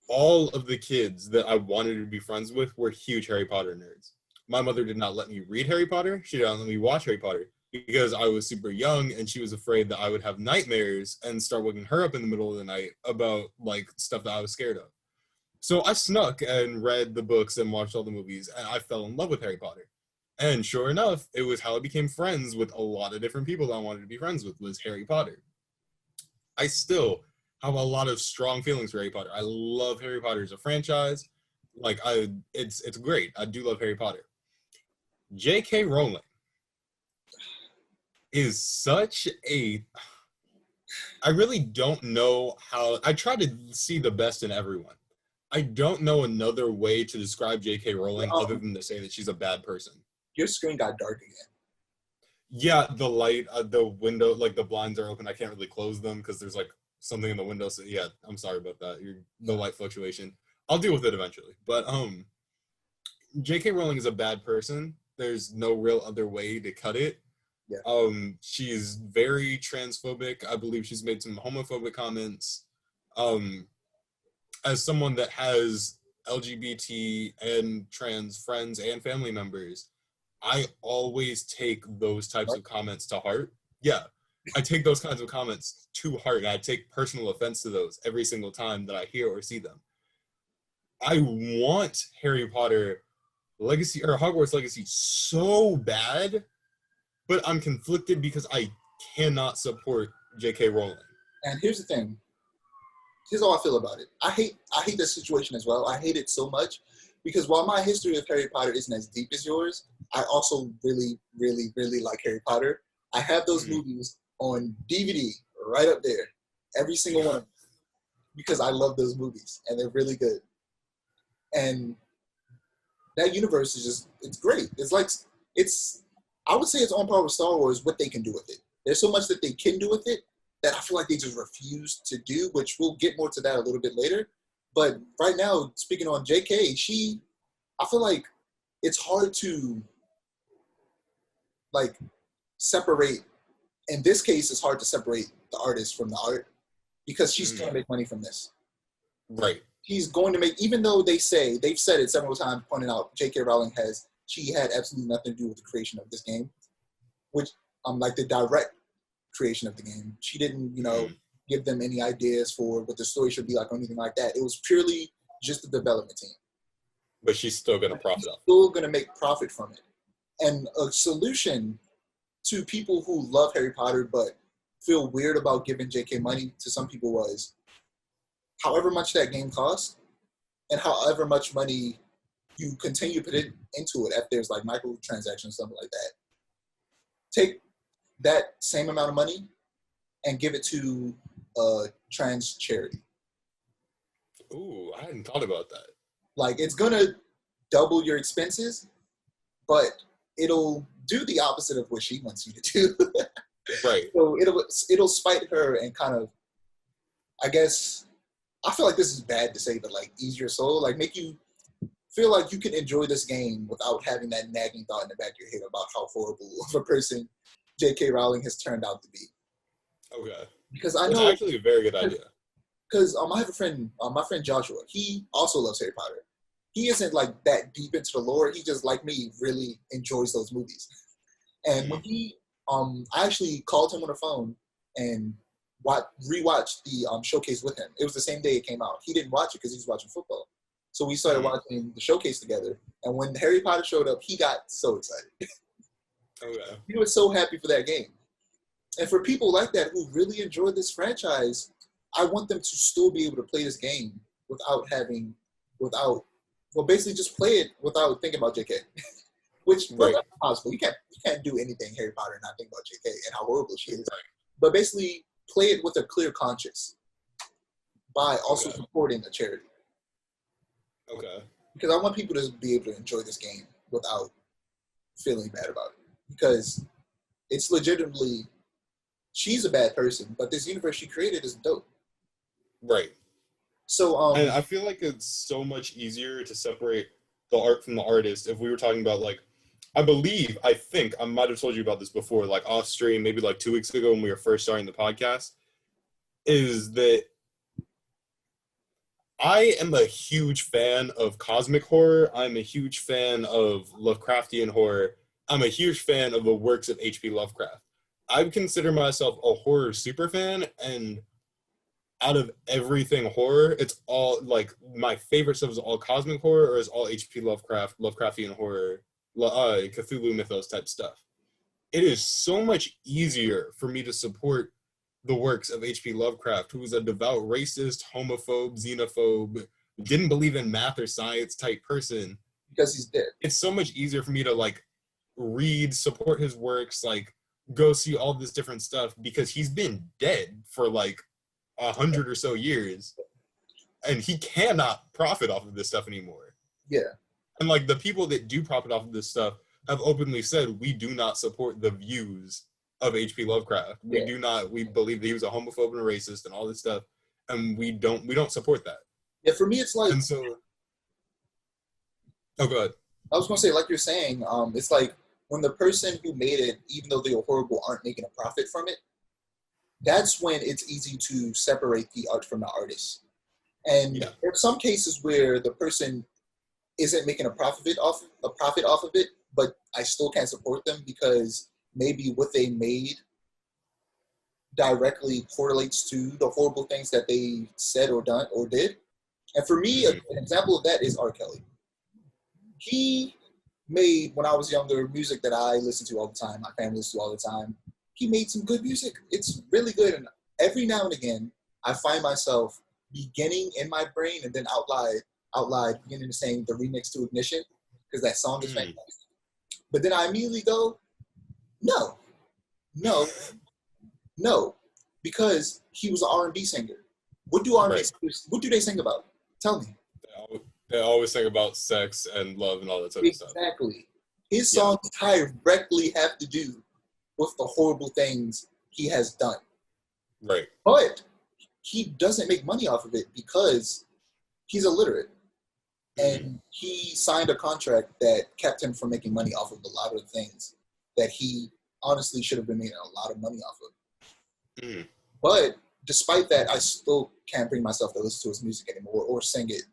all of the kids that I wanted to be friends with were huge Harry Potter nerds. My mother did not let me read Harry Potter. She did not let me watch Harry Potter because I was super young and she was afraid that I would have nightmares and start waking her up in the middle of the night about, like, stuff that I was scared of. So I snuck and read the books and watched all the movies, and I fell in love with Harry Potter. And sure enough, it was how I became friends with a lot of different people that I wanted to be friends with, was Harry Potter. I still have a lot of strong feelings for Harry Potter. I love Harry Potter as a franchise. Like, it's great. I do love Harry Potter. J.K. Rowling is such a... I really don't know how... I try to see the best in everyone. I don't know another way to describe J.K. Rowling other than to say that she's a bad person. Your screen got dark again. Yeah, the light, the window, like, the blinds are open. I can't really close them because there's, like, something in the window. So, yeah, I'm sorry about that. The light fluctuation. I'll deal with it eventually. But J.K. Rowling is a bad person. There's no real other way to cut it. Yeah. She's very transphobic. I believe she's made some homophobic comments. As someone that has LGBT and trans friends and family members, I always take those types of comments to heart. Yeah, I take those kinds of comments to heart, and I take personal offense to those every single time that I hear or see them. I want Harry Potter Legacy or Hogwarts Legacy so bad, but I'm conflicted because I cannot support J.K. Rowling. And here's the thing. Here's how I feel about it. I hate this situation as well. I hate it so much because while my history of Harry Potter isn't as deep as yours, I also really, really, really like Harry Potter. I have those movies on DVD right up there, every single one of them, because I love those movies and they're really good. And that universe is just, it's great. I would say it's on par with Star Wars, what they can do with it. There's so much that they can do with it that I feel like they just refuse to do, which we'll get more to that a little bit later. But right now, speaking on JK, I feel like it's hard to, like, separate. In this case, it's hard to separate the artist from the art because she's trying to make money from this. Right. He's going to make, even though they've said it several times, pointing out J.K. Rowling she had absolutely nothing to do with the creation of this game, which, like the direct creation of the game. She didn't, give them any ideas for what the story should be like or anything like that. It was purely just the development team. But she's still going to profit off. Still going to make profit from it. And a solution to people who love Harry Potter but feel weird about giving J.K. money to some people was, however much that game costs and however much money you continue to put it into it, if there's like microtransactions, something like that, take that same amount of money and give it to a trans charity. Ooh, I hadn't thought about that. Like, it's gonna double your expenses, but it'll do the opposite of what she wants you to do. Right. So it'll spite her and kind of, I guess, I feel like this is bad to say, but like ease your soul, like make you feel like you can enjoy this game without having that nagging thought in the back of your head about how horrible of a person J.K. Rowling has turned out to be. Okay. Because I It's know, actually a very good idea. because I have a friend, my friend Joshua. He also loves Harry Potter. He isn't like that deep into the lore. He just, like me, really enjoys those movies. And when he, I actually called him on the phone and rewatched the showcase with him. It was the same day it came out. He didn't watch it because he was watching football. So we started watching the showcase together. And when Harry Potter showed up, he got so excited. Okay. He was so happy for that game. And for people like that who really enjoy this franchise, I want them to still be able to play this game without basically just play it without thinking about JK. Which, well, that's possible. You can't do anything Harry Potter and not think about JK and how horrible she is. Right. But basically, play it with a clear conscience by also supporting a charity. Okay. Because I want people to be able to enjoy this game without feeling bad about it. Because it's legitimately, she's a bad person, but this universe she created is dope. Right. So, and I feel like it's so much easier to separate the art from the artist if we were talking about, like, I think, I might have told you about this before, like off stream, maybe like 2 weeks ago when we were first starting the podcast, is that I am a huge fan of cosmic horror. I'm a huge fan of Lovecraftian horror. I'm a huge fan of the works of H.P. Lovecraft. I would consider myself a horror superfan, and out of everything horror, it's all, like, my favorite stuff is all cosmic horror or is all H.P. Lovecraftian horror, Cthulhu mythos type stuff. It is so much easier for me to support the works of H.P. Lovecraft, who was a devout racist, homophobe, xenophobe, didn't believe in math or science type person. Because he's dead. It's so much easier for me to, like, read, support his works, like, go see all this different stuff, because he's been dead for, like, 100 or so years, and he cannot profit off of this stuff anymore. Yeah. And, like, the people that do profit off of this stuff have openly said, we do not support the views of H.P. Lovecraft. We believe that he was a homophobe and a racist and all this stuff, and we don't support that. Yeah, for me it's like, and so, oh, go ahead. I was gonna say, like you're saying, it's like when the person who made it, even though they were horrible, aren't making a profit from it, that's when it's easy to separate the art from the artist. And there are some cases where the person isn't making a profit off of it, but I still can't support them because maybe what they made directly correlates to the horrible things that they said or done or did. And for me, an example of that is R. Kelly. He made, when I was younger, music that I listened to all the time, my family listened to all the time. He made some good music. It's really good. And every now and again, I find myself beginning in my brain and then out loud beginning to saying the remix to Ignition, because that song is fantastic. But then I immediately go, no, because he was an R&B singer. What do R&B singers, what do they sing about? Tell me. They always sing about sex and love and all that type of stuff. Exactly. His songs directly have to do with the horrible things he has done. Right. But he doesn't make money off of it because he's illiterate. And he signed a contract that kept him from making money off of a lot of the things that he honestly should have been making a lot of money off of. But despite that, I still can't bring myself to listen to his music anymore or sing it,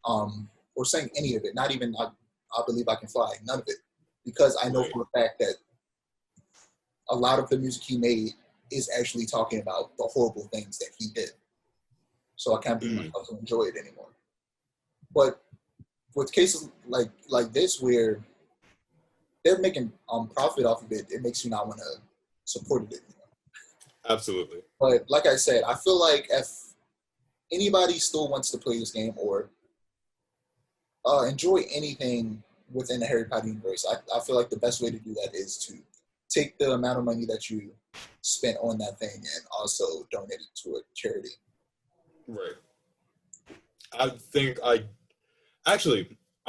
or sing any of it. Not even I Believe I Can Fly, none of it. Because I know for a fact that a lot of the music he made is actually talking about the horrible things that he did. So I can't bring myself to enjoy it anymore. But with cases like this where they're making profit off of it, it makes you not want to support it anymore. Absolutely. But like I said, I feel like if anybody still wants to play this game or enjoy anything within the Harry Potter universe, I feel like the best way to do that is to take the amount of money that you spent on that thing and also donate it to a charity. Right. I think I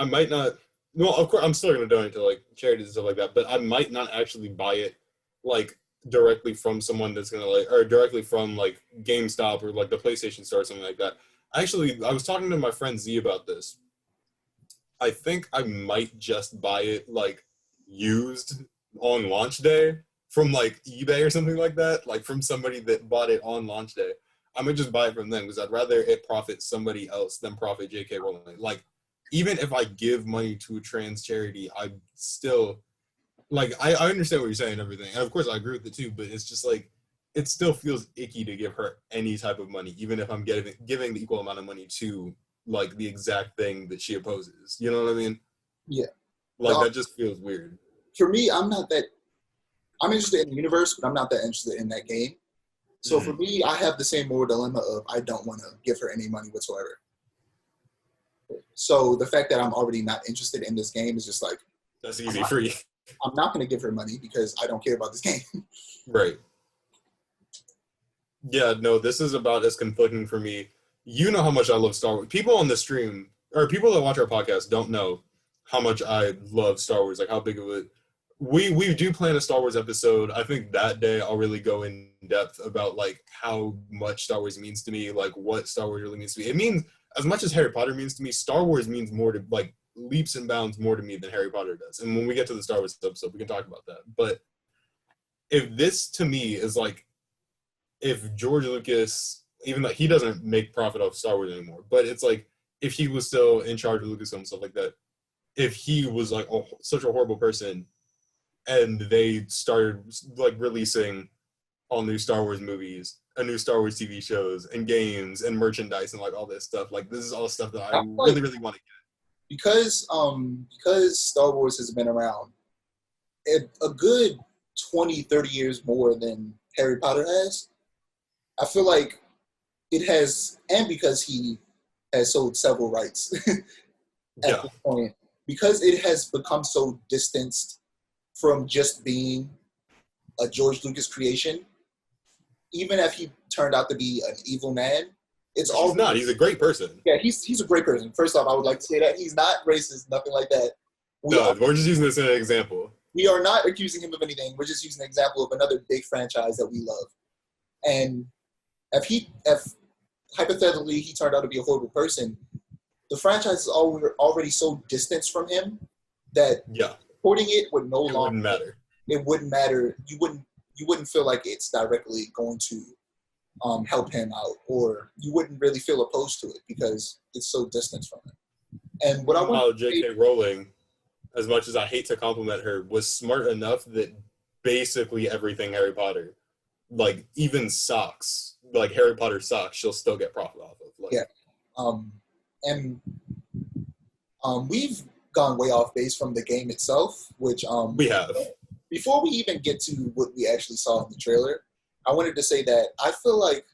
might not. Well, of course, I'm still going to donate to like charities and stuff like that, but I might not actually buy it like directly from someone that's going to like, or directly from like GameStop or like the PlayStation Store or something like that. I was talking to my friend Z about this. I think I might just buy it like used on launch day from like eBay or something like that, like from somebody that bought it on launch day. I'm gonna just buy it from them because I'd rather it profit somebody else than profit J.K. Rowling. Like, even if I give money to a trans charity, I still like I understand what you're saying and everything, and of course I agree with it too. But it's just like it still feels icky to give her any type of money, even if I'm giving the equal amount of money to like the exact thing that she opposes. You know what I mean? Yeah. Like that just feels weird. For me, I'm interested in the universe, but I'm not that interested in that game. So for me, I have the same moral dilemma of I don't want to give her any money whatsoever. So the fact that I'm already not interested in this game is just like that's easy for you. I'm not going to give her money because I don't care about this game. Right. Yeah, no, this is about as conflicting for me. You know how much I love Star Wars. People on the stream, or people that watch our podcast, don't know how much I love Star Wars, like how big of a... We do plan a Star Wars episode. I think that day I'll really go in depth about like how much Star Wars means to me, like what Star Wars really means to me. It means, as much as Harry Potter means to me, Star Wars means more to, like, leaps and bounds more to me than Harry Potter does. And when we get to the Star Wars episode, we can talk about that. But if this, to me, is like, if George Lucas, even though he doesn't make profit off Star Wars anymore, but it's like, if he was still in charge of Lucasfilm and stuff like that, if he was like such a horrible person, and they started like releasing all new Star Wars movies, a new Star Wars TV shows, and games, and merchandise, and like all this stuff. Like this is all stuff that I really, really want to get. Because Star Wars has been around a good 20, 30 years more than Harry Potter has. I feel like it has, and because he has sold several rights at this point, because it has become so distanced from just being a George Lucas creation, even if he turned out to be an evil man, it's all not. He's a great person. Yeah, he's a great person. First off, I would like to say that he's not racist, nothing like that. We're just using this as an example. We are not accusing him of anything. We're just using an example of another big franchise that we love. And if hypothetically he turned out to be a horrible person, the franchise is already so distanced from him that supporting it would no longer matter. It wouldn't matter. You wouldn't feel like it's directly going to help him out, or you wouldn't really feel opposed to it because it's so distant from him. And what I want J.K. Rowling, as much as I hate to compliment her, was smart enough that basically everything Harry Potter, like even socks, like Harry Potter socks, she'll still get profit off of. Like, we've gone way off base from the game itself, which we have. Before we even get to what we actually saw in the trailer, I wanted to say that I feel like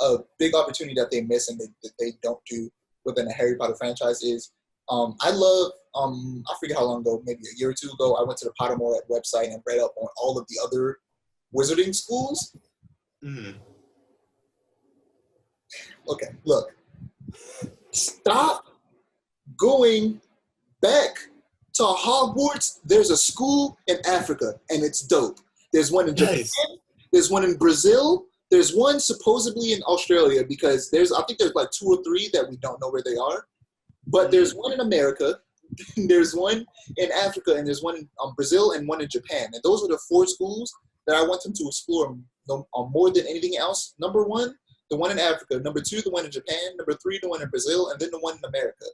a big opportunity that they miss and that they don't do within the Harry Potter franchise is I love, I forget how long ago, maybe a year or two ago, I went to the Pottermore website and read up on all of the other wizarding schools. Mm. Okay, look. Stop going back to Hogwarts. There's a school in Africa, and it's dope. There's one in Japan. There's one in Brazil. There's one supposedly in Australia because I think there's like 2 or 3 that we don't know where they are. But there's one in America, there's one in Africa, and there's one in Brazil and one in Japan. And those are the 4 schools that I want them to explore more than anything else. Number 1, the one in Africa. Number 2, the one in Japan. Number 3, the one in Brazil. And then the one in America.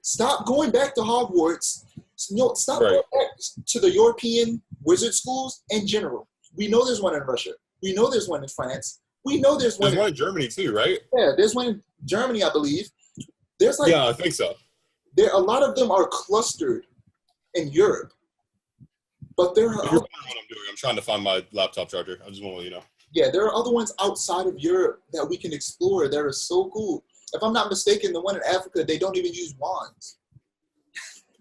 Stop going back to Hogwarts. Stop going back to the European wizard schools in general. We know there's one in Russia. We know there's one in France. We know there's one in Germany too, right? Yeah, there's one in Germany, I believe. There's like I think so. A lot of them are clustered in Europe. But there are what I'm doing. I'm trying to find my laptop charger. I just want to let you know. Yeah, there are other ones outside of Europe that we can explore that are so cool. If I'm not mistaken, the one in Africa, they don't even use wands.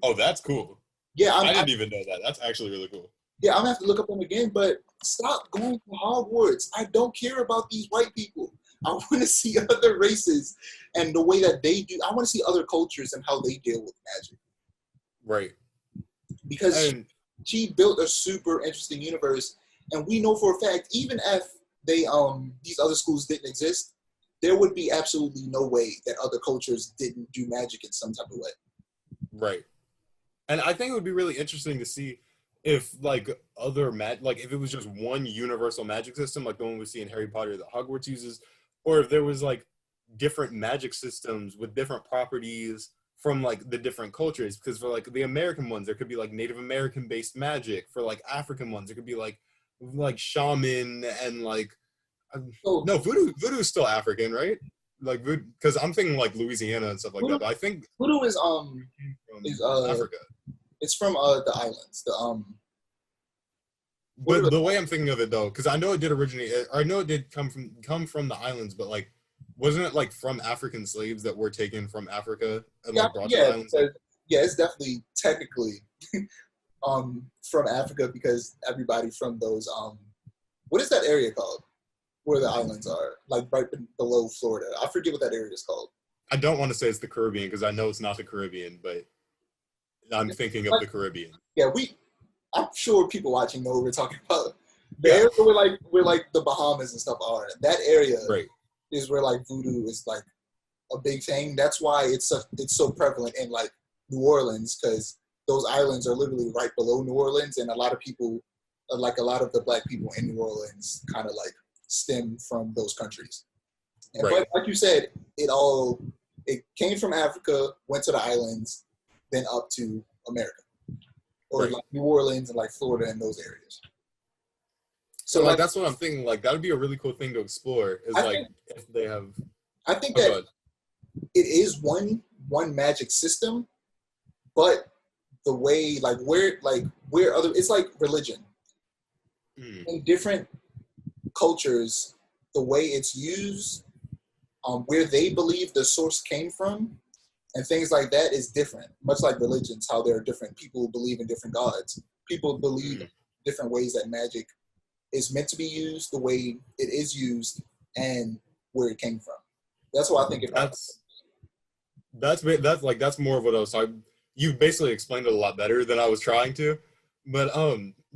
Oh, that's cool. Yeah, I didn't even know that. That's actually really cool. Yeah, I'm gonna have to look up them again, but stop going to Hogwarts. I don't care about these white people. I want to see other races and the way that they do. I want to see other cultures and how they deal with magic. Right. Because And she built a super interesting universe, and we know for a fact, even if they these other schools didn't exist, there would be absolutely no way that other cultures didn't do magic in some type of way. right. And I think it would be really interesting to see if like like if it was just one universal magic system like the one we see in Harry Potter that Hogwarts uses, or if there was like different magic systems with different properties from like the different cultures. Because for like the American ones, there could be like Native American based magic. For like African ones, there could be like shaman and like So no voodoo is still African, right? Like because I'm thinking like Louisiana and stuff like voodoo, that. But I think voodoo from is Africa. it's from the islands. What are But the the way I'm thinking of it though, because I know it did originate, or I know it did come from the islands, but like, wasn't it like from African slaves that were taken from Africa and yeah, like brought to the yeah, islands? Like, because, yeah, it's definitely technically from Africa because everybody from those what is that area called where the islands are, like right below Florida? I forget what that area is called. I don't want to say it's the Caribbean because I know it's not the Caribbean, but I'm thinking of Like, the Caribbean. yeah, I'm sure people watching know what we're talking about. The Yeah, area where the Bahamas and stuff are. That area right, is where like voodoo is like a big thing. That's why it's so prevalent in like New Orleans, because those islands are literally right below New Orleans, and a lot of people, like a lot of the black people in New Orleans, kind of like stem from those countries. And right, but like you said, it came from Africa, went to the islands, then up to America, or right. like New Orleans and like Florida and those areas. So And like like that's what I'm thinking. Like that would be a really cool thing to explore. Is I like think if they have. I think Oh that god. it is one magic system, but the way where other it's like religion Mm, in different cultures, the way it's used, where they believe the source came from, and things like that is different. Much like religions, how there are different people who believe in different gods. People believe in mm. different ways that magic is meant to be used, the way it is used, and where it came from. That's why I think it matters. That's that's more of what I was talking. You basically explained it a lot better than I was trying to, but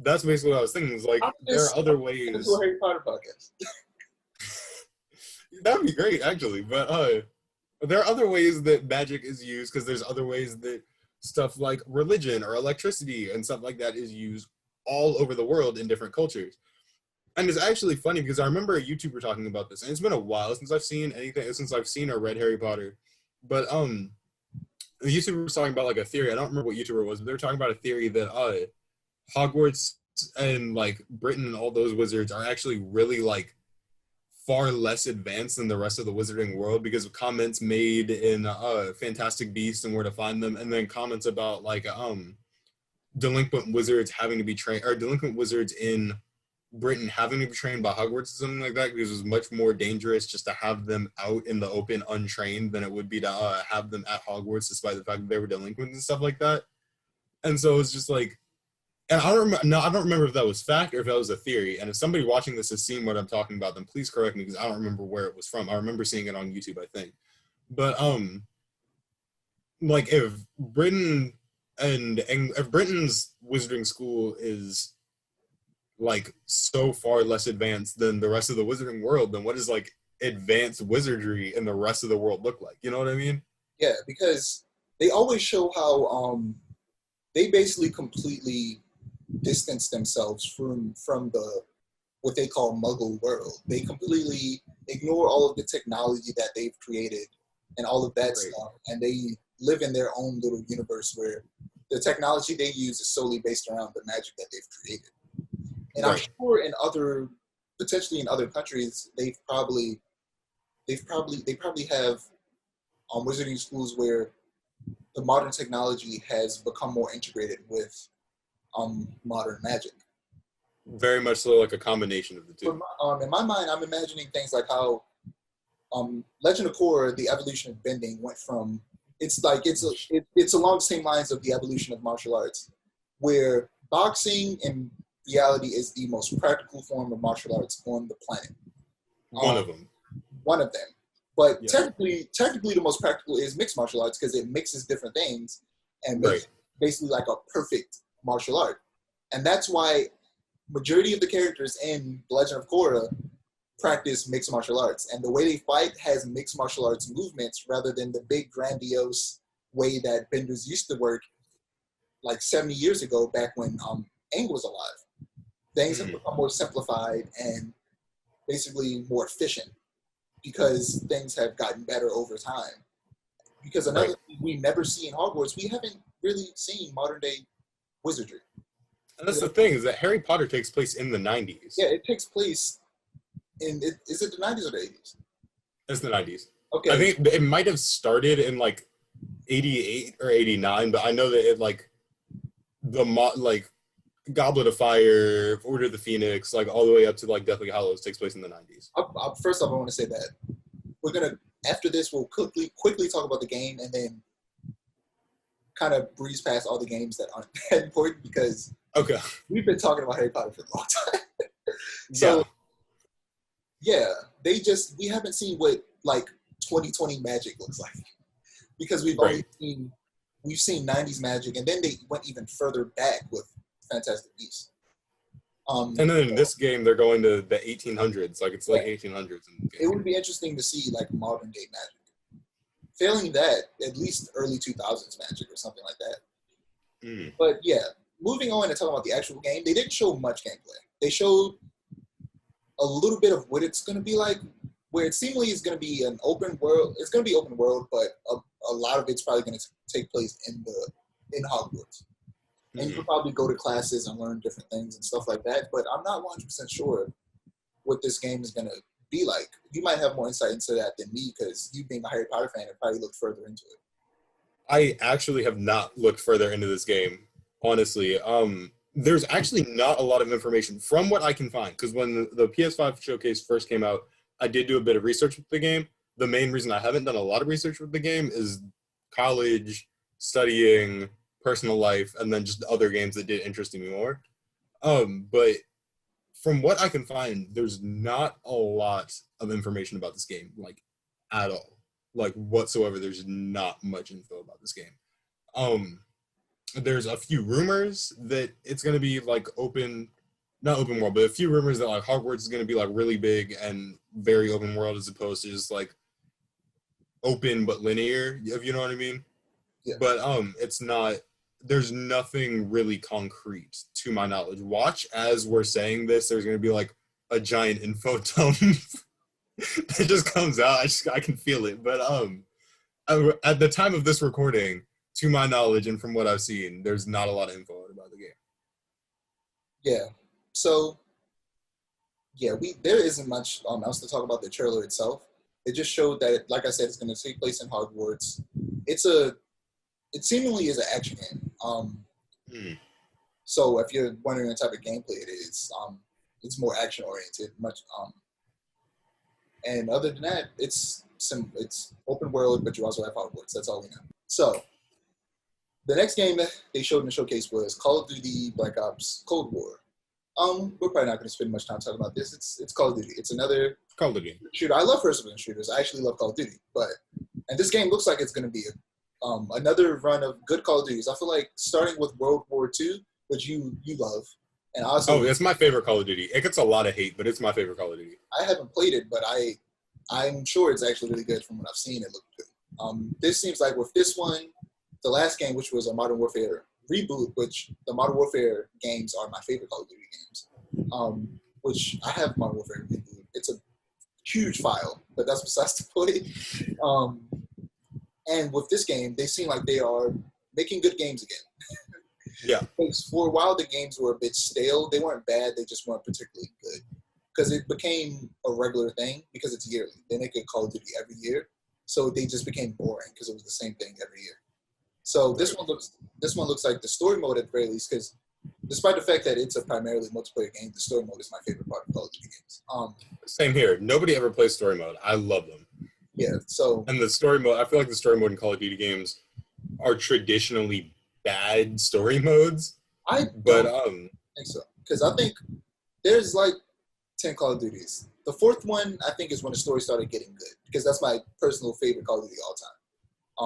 that's basically what I was thinking. Is like there are other I'm to a ways. Harry Potter podcast. That'd be great, actually. But there are other ways that magic is used because there's other ways that stuff like religion or electricity and stuff like that is used all over the world in different cultures. And it's actually funny because I remember a YouTuber talking about this, and it's been a while since I've seen or read Harry Potter. But the YouTuber was talking about like a theory. I don't remember what YouTuber it was, but they were talking about a theory that Hogwarts and like Britain and all those wizards are actually really like far less advanced than the rest of the wizarding world because of comments made in Fantastic Beasts and Where to Find Them, and then comments about like delinquent wizards having to be trained, or delinquent wizards in Britain having to be trained by Hogwarts or something like that, because it was much more dangerous just to have them out in the open untrained than it would be to have them at Hogwarts, despite the fact that they were delinquents and stuff like that. And so it's just like, and I don't remember if that was fact or if that was a theory. And if somebody watching this has seen what I'm talking about, then please correct me because I don't remember where it was from. I remember seeing it on YouTube, I think. But like if Britain's wizarding school is like so far less advanced than the rest of the wizarding world, then what does like advanced wizardry in the rest of the world look like? You know what I mean? Yeah, because they always show how they basically completely distance themselves from the what they call Muggle world. They completely ignore all of the technology that they've created and all of that Right. stuff, and they live in their own little universe where the technology they use is solely based around the magic that they've created. And I'm Right. sure potentially in other countries, they probably have wizarding schools where the modern technology has become more integrated with modern magic. Very much so like a combination of the two. In my mind, I'm imagining things like how Legend of Korra, the evolution of bending, went from it's along the same lines of the evolution of martial arts, where boxing and reality is the most practical form of martial arts on the planet. One of them. One of them. But technically, the most practical is mixed martial arts because it mixes different things and makes basically like a perfect martial art. And that's why majority of the characters in The Legend of Korra practice mixed martial arts. And the way they fight has mixed martial arts movements rather than the big grandiose way that benders used to work like 70 years ago back when Aang was alive. Things have become more simplified and basically more efficient because things have gotten better over time. Because another thing we never see in Hogwarts, we haven't really seen modern day wizardry. And that's the thing, is that Harry Potter takes place in the 90s. Yeah, it takes place in, is it the 90s or the 80s? It's the 90s. Okay. I think it might have started in like 88 or 89, but I know that it like Goblet of Fire, Order of the Phoenix, like all the way up to like Deathly Hallows takes place in the 90s. First off, I want to say that we're gonna, after this, we'll quickly talk about the game and then kind of breeze past all the games that aren't that important because we've been talking about Harry Potter for a long time. So we haven't seen what like 2020 magic looks like because we've only seen 90s magic, and then they went even further back with Fantastic Beasts. And then in this game, they're going to the 1800s, like it's like 1800s. It would be interesting to see like modern day magic. Failing that, at least early 2000s magic or something like that. But yeah, moving on and talking about the actual game, they didn't show much gameplay. They showed a little bit of what it's going to be like, where it seemingly is going to be an open world. It's going to be open world, but a lot of it's probably going to take place in Hogwarts. And you could probably go to classes and learn different things and stuff like that. But I'm not 100% sure what this game is going to be like. You might have more insight into that than me because you being a Harry Potter fan have probably looked further into it. I actually have not looked further into this game, honestly. There's actually not a lot of information from what I can find because when the PS5 showcase first came out, I did do a bit of research with the game. The main reason I haven't done a lot of research with the game is college, studying, personal life, and then just other games that did interest me more. But from what I can find, there's not a lot of information about this game, like, at all. Like, whatsoever, there's not much info about this game. There's a few rumors that it's going to be, like, not open world, but a few rumors that, like, Hogwarts is going to be, like, really big and very open world as opposed to just, like, open but linear, if you know what I mean. Yeah. But it's not, there's nothing really concrete to my knowledge. Watch as we're saying this, there's going to be like a giant info dump that just comes out. I can feel it. But at the time of this recording, to my knowledge and from what I've seen, there's not a lot of info about the game. Yeah. So yeah, there isn't much else to talk about the trailer itself. It just showed that, like I said, it's going to take place in Hogwarts. It seemingly is an action game. So if you're wondering the type of gameplay it is, it's more action oriented. And other than that, it's open world, but you also have Hogwarts. That's all we know. So the next game that they showed in the showcase was Call of Duty Black Ops Cold War. We're probably not going to spend much time talking about this. It's Call of Duty. It's another Call of Duty shooter. I love first-person shooters. I actually love Call of Duty, and this game looks like it's going to be another run of good Call of Duties. I feel like starting with World War II, which you love, and also it's my favorite Call of Duty. It gets a lot of hate, but it's my favorite Call of Duty. I haven't played it, but I'm sure it's actually really good from what I've seen. It looked good. This seems like with this one, the last game, which was a Modern Warfare reboot, which the Modern Warfare games are my favorite Call of Duty games. Which I have Modern Warfare reboot. It's a huge file, but that's besides the point. And with this game, they seem like they are making good games again. Yeah. For a while, the games were a bit stale. They weren't bad. They just weren't particularly good. Because it became a regular thing because it's yearly. They make a Call of Duty every year. So they just became boring because it was the same thing every year. So this one looks like the story mode at the very least, because despite the fact that it's a primarily multiplayer game, the story mode is my favorite part of Call of Duty games. Same here. Nobody ever plays story mode. I love them. Yeah, so... And the story mode, I feel like the story mode in Call of Duty games are traditionally bad story modes. I don't think so. because I think there's like 10 Call of Duties. The fourth one, I think, is when the story started getting good, because that's my personal favorite Call of Duty all time.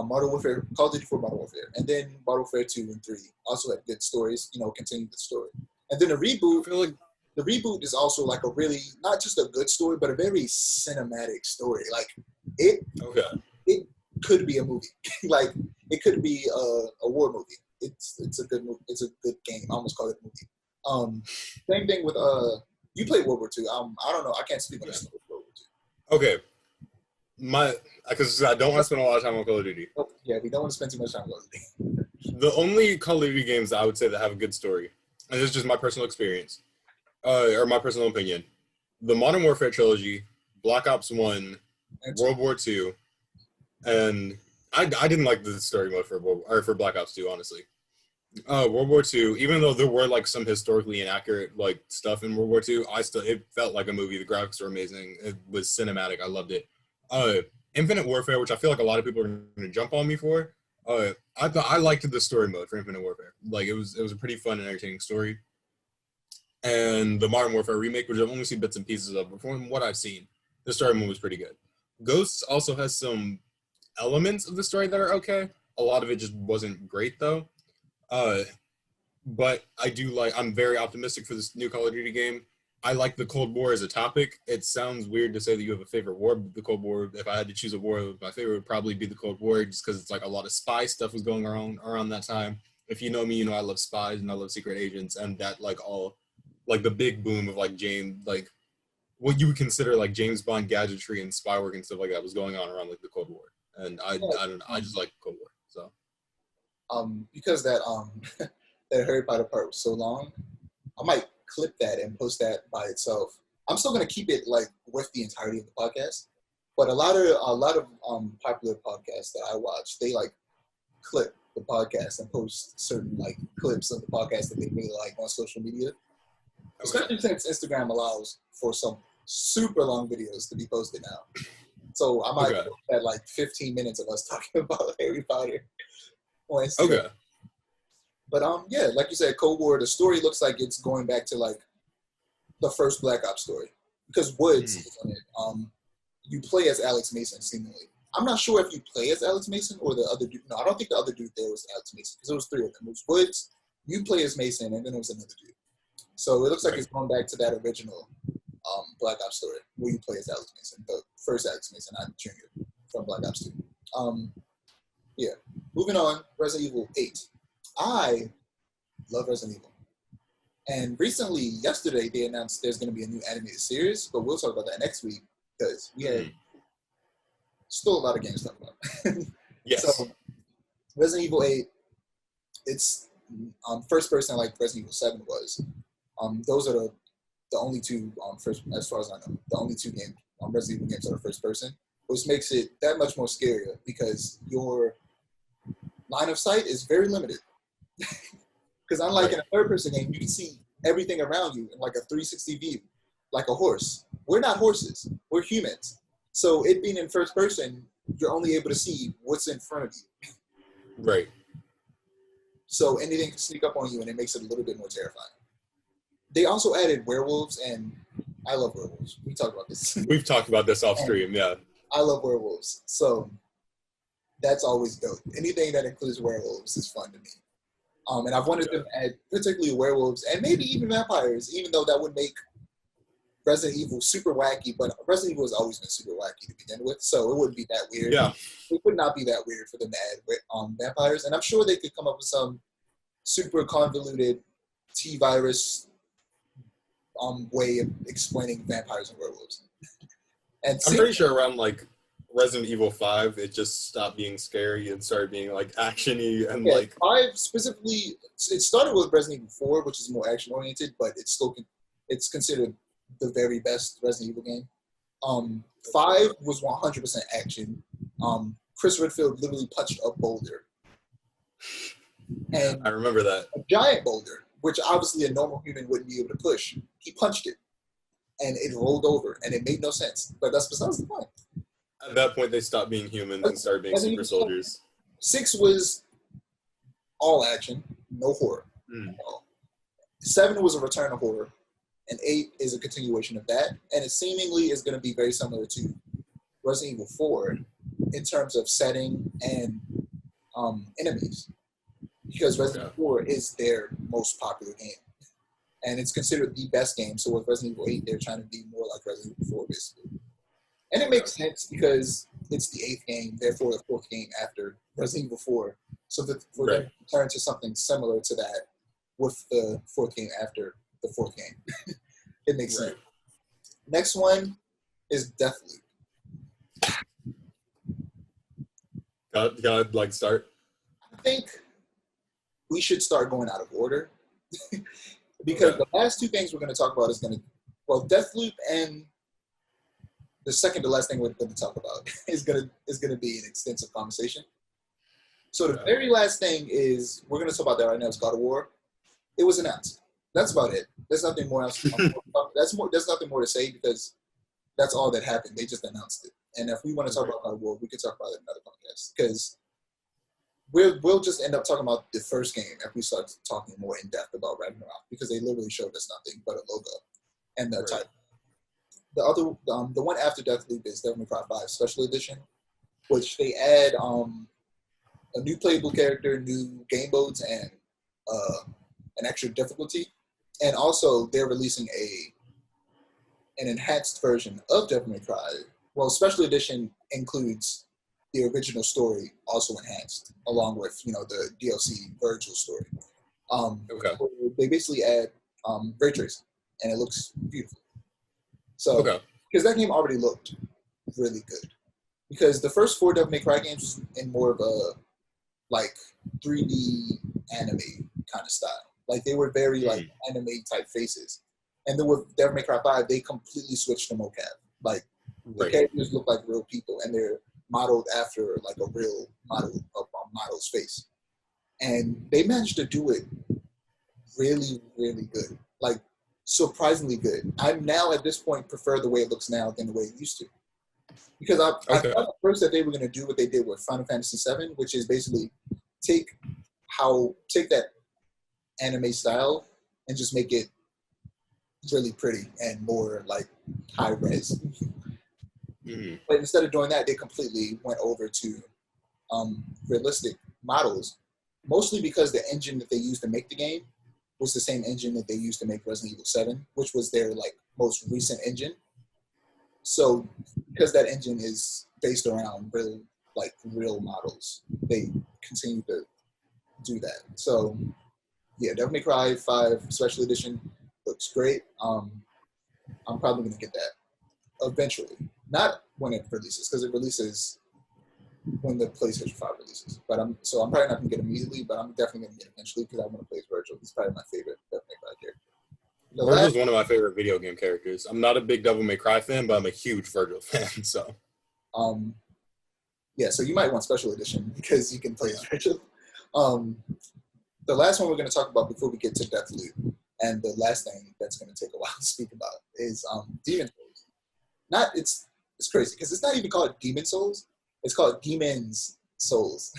Modern Warfare, Call of Duty 4, Modern Warfare, and then Modern Warfare 2 and 3 also had good stories, continuing the story. And then the reboot is also like a really, not just a good story, but a very cinematic story. Like it could be a movie. Like it could be a war movie. It's a good movie. It's a good game. I almost call it a movie. Same thing with you played World War II. I don't know. I can't speak on the story of World War II. Okay. Because I don't want to spend a lot of time on Call of Duty. Oh, yeah, we don't want to spend too much time on Call of Duty. The only Call of Duty games I would say that have a good story, and this is just my personal experience, or my personal opinion, the Modern Warfare trilogy, Black Ops 1, World War II, and I didn't like the story mode for Black Ops 2, honestly. World War II, even though there were like some historically inaccurate like stuff in World War II, it felt like a movie. The graphics were amazing. It was cinematic. I loved it. Infinite Warfare, which I feel like a lot of people are going to jump on me for. I liked the story mode for Infinite Warfare. Like it was a pretty fun and entertaining story. And the Modern Warfare remake, which I've only seen bits and pieces of, but from what I've seen, the story mode was pretty good. Ghosts also has some elements of the story that are okay. A lot of it just wasn't great though. But I'm very optimistic for this new Call of Duty game. I like the Cold War as a topic. It sounds weird to say that you have a favorite war, but the Cold War, if I had to choose a war, my favorite would probably be the Cold War, just because it's like a lot of spy stuff was going around that time. If you know me, you know I love spies and I love secret agents, and that the big boom of like what you would consider like James Bond gadgetry and spy work and stuff like that was going on around like the Cold War. And I don't know, I just like Cold War. So because that that Harry Potter part was so long, I might clip that and post that by itself. I'm still gonna keep it like with the entirety of the podcast, but a lot of popular podcasts that I watch, they like clip the podcast and post certain like clips of the podcast that they really like on social media. Especially since Instagram allows for some super long videos to be posted now. So I might post that like 15 minutes of us talking about Harry Potter on Instagram. Okay. But yeah, like you said, Cold War, the story looks like it's going back to like the first Black Ops story. Because Woods is on it. You play as Alex Mason, seemingly. I'm not sure if you play as Alex Mason or the other dude. No, I don't think the other dude there was Alex Mason, because there was three of them. It was Woods, you play as Mason, and then there was another dude. So it looks like it's going back to that original Black Ops story, where you play as Alex Mason, the first Alex Mason, not Junior, from Black Ops 2. Yeah. Moving on, Resident Evil 8. I love Resident Evil. And recently, yesterday, they announced there's going to be a new animated series, but we'll talk about that next week, because we have still a lot of games to talk about. Yes. So, Resident Evil 8, it's first person like Resident Evil 7 was. Those are the only two, as far as I know, the only two games, Resident Evil games that are first person, which makes it that much more scarier, because your line of sight is very limited. Because unlike in a third-person game, you can see everything around you in like a 360 view, like a horse. We're not horses. We're humans. So it being in first person, you're only able to see what's in front of you. Right. So anything can sneak up on you, and it makes it a little bit more terrifying. They also added werewolves, and I love werewolves. We talked about this. We've talked about this off stream, yeah. I love werewolves. So that's always dope. Anything that includes werewolves is fun to me. And I've wanted them to add particularly werewolves and maybe even vampires, even though that would make Resident Evil super wacky. But Resident Evil has always been super wacky to begin with, so it wouldn't be that weird. Yeah. It would not be that weird for them to add vampires. And I'm sure they could come up with some super convoluted T-virus way of explaining vampires and werewolves. And I'm pretty sure around like Resident Evil 5, it just stopped being scary and started being like action-y and like 5 specifically. It started with Resident Evil 4, which is more action-oriented, but it's considered the very best Resident Evil game. 5 was 100% action. Chris Redfield literally punched a boulder, and I remember that, a giant boulder, which obviously a normal human wouldn't be able to push. He punched it, and it rolled over, and it made no sense. But that's besides the point. At that point, they stopped being humans and started being super soldiers. 6 was all action, no horror. 7 was a return to horror, and 8 is a continuation of that, and it seemingly is going to be very similar to Resident Evil 4 in terms of setting and enemies, because Resident Evil 4 is their most popular game, and it's considered the best game. So with Resident Evil 8, they're trying to be more like Resident Evil 4, basically. And it makes sense because it's the 8th game, therefore the 4th game after Resident Evil 4. So that for them to turn to something similar to that with the 4th game after the 4th game, it makes sense. Next one is Deathloop. Got like start. I think we should start going out of order because the last 2 things we're going to talk about is going to, well, Deathloop and the second to last thing we're going to talk about is going to be an extensive conversation. So the very last thing is we're going to talk about that right now is God of War. It was announced. That's about it. There's nothing more else. There's nothing more to say because that's all that happened. They just announced it. And if we want to talk about God of War, we can talk about it in another podcast because we'll just end up talking about the first game if we start talking more in depth about Ragnarok because they literally showed us nothing but a logo and the title. The one after Deathloop is Devil May Cry 5 Special Edition, which they add a new playable character, new game modes, and an extra difficulty. And also, they're releasing an enhanced version of Devil May Cry. Well, Special Edition includes the original story, also enhanced, along with the DLC Virgil story. So they basically add ray tracing, and it looks beautiful. So, because that game already looked really good. Because the first 4 Devil May Cry games was in more of a like 3D anime kind of style. Like they were very like anime type faces. And then with Devil May Cry 5, they completely switched to mocap. Like the characters look like real people, and they're modeled after like a real model's face. And they managed to do it really, really good. Like surprisingly good. I'm now at this point prefer the way it looks now than the way it used to. Because I thought at first that they were going to do what they did with Final Fantasy VII, which is basically take that anime style and just make it really pretty and more like high res. But instead of doing that, they completely went over to realistic models, mostly because the engine that they used to make the game was the same engine that they used to make Resident Evil 7, which was their like most recent engine. So because that engine is based around real models, they continue to do that. So yeah, Devil May Cry 5 Special Edition looks great. I'm probably gonna get that eventually. Not when it releases, because it releases when the PlayStation 5 releases. But I'm probably not gonna get it immediately, but I'm definitely gonna get it eventually because I want to play as Virgil. He's probably my favorite Devil May Cry character. Virgil's one of my favorite video game characters. I'm not a big Devil May Cry fan, but I'm a huge Virgil fan. So, yeah. So you might want Special Edition because you can play as Virgil. The last one we're going to talk about before we get to Deathloop, and the last thing that's going to take a while to speak about is Demon Souls. It's crazy because it's not even called Demon Souls. It's called Demon's Souls.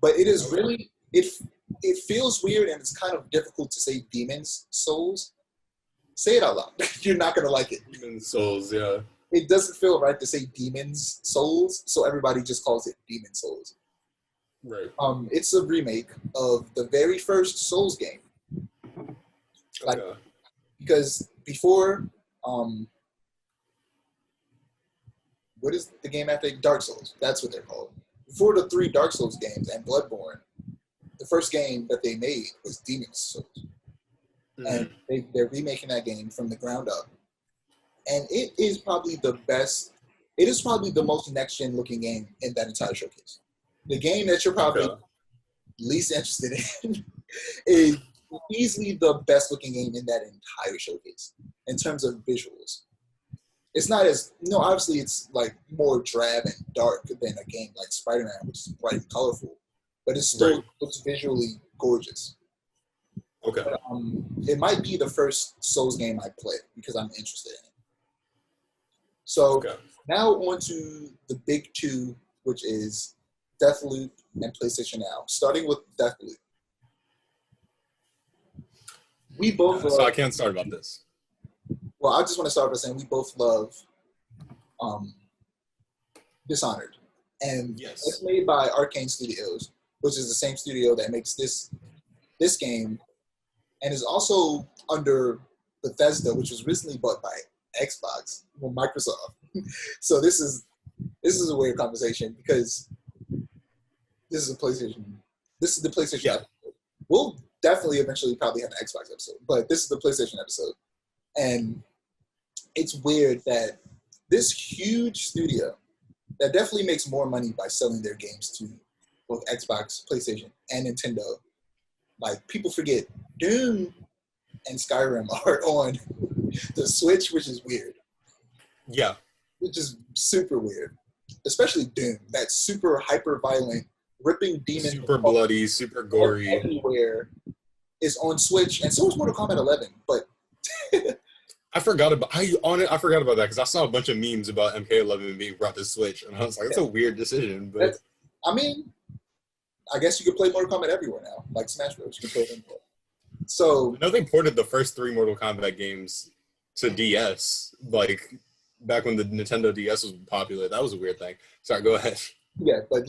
But it is really it feels weird and it's kind of difficult to say Demon's Souls. Say it out loud. You're not going to like it. Demon's Souls, yeah. It doesn't feel right to say Demon's Souls, so everybody just calls it Demon Souls. Right. It's a remake of the very first Souls game. Because before, what is the game after Dark Souls? That's what they're called. Before the 3 Dark Souls games and Bloodborne, the first game that they made was Demon's Souls. And they're remaking that game from the ground up. And it is probably the best, it is probably the most next-gen looking game in that entire showcase. The game that you're probably least interested in is easily the best looking game in that entire showcase in terms of visuals. It's not as, obviously it's like more drab and dark than a game like Spider-Man, which is bright and colorful, but it still looks visually gorgeous. Okay. But, it might be the first Souls game I play because I'm interested in it. So now on to the big 2, which is Deathloop and PlayStation Now. Starting with Deathloop. We both so I can't start about this. Well, I just want to start by saying we both love Dishonored. And Yes. it's made by Arcane Studios, which is the same studio that makes this game, and is also under Bethesda, which was recently bought by Xbox, well, Microsoft. So this is a weird conversation because this is a PlayStation. This is the PlayStation episode. We'll definitely eventually probably have an Xbox episode, but this is the PlayStation episode. And it's weird that this huge studio that definitely makes more money by selling their games to both Xbox, PlayStation, and Nintendo. Like, people forget Doom and Skyrim are on the Switch, which is weird. Yeah. Which is super weird. Especially Doom, that super hyper-violent, ripping demon. Super bloody, super gory. Everywhere is on Switch, and so is Mortal Kombat 11, but... I forgot about that because I saw a bunch of memes about MK11 being brought to Switch, and I was like, "It's a weird decision." But I mean, I guess you could play Mortal Kombat everywhere now, like Smash Bros. You can play them. So I know they ported the first 3 Mortal Kombat games to DS, like back when the Nintendo DS was popular. That was a weird thing. Sorry, go ahead. Yeah, but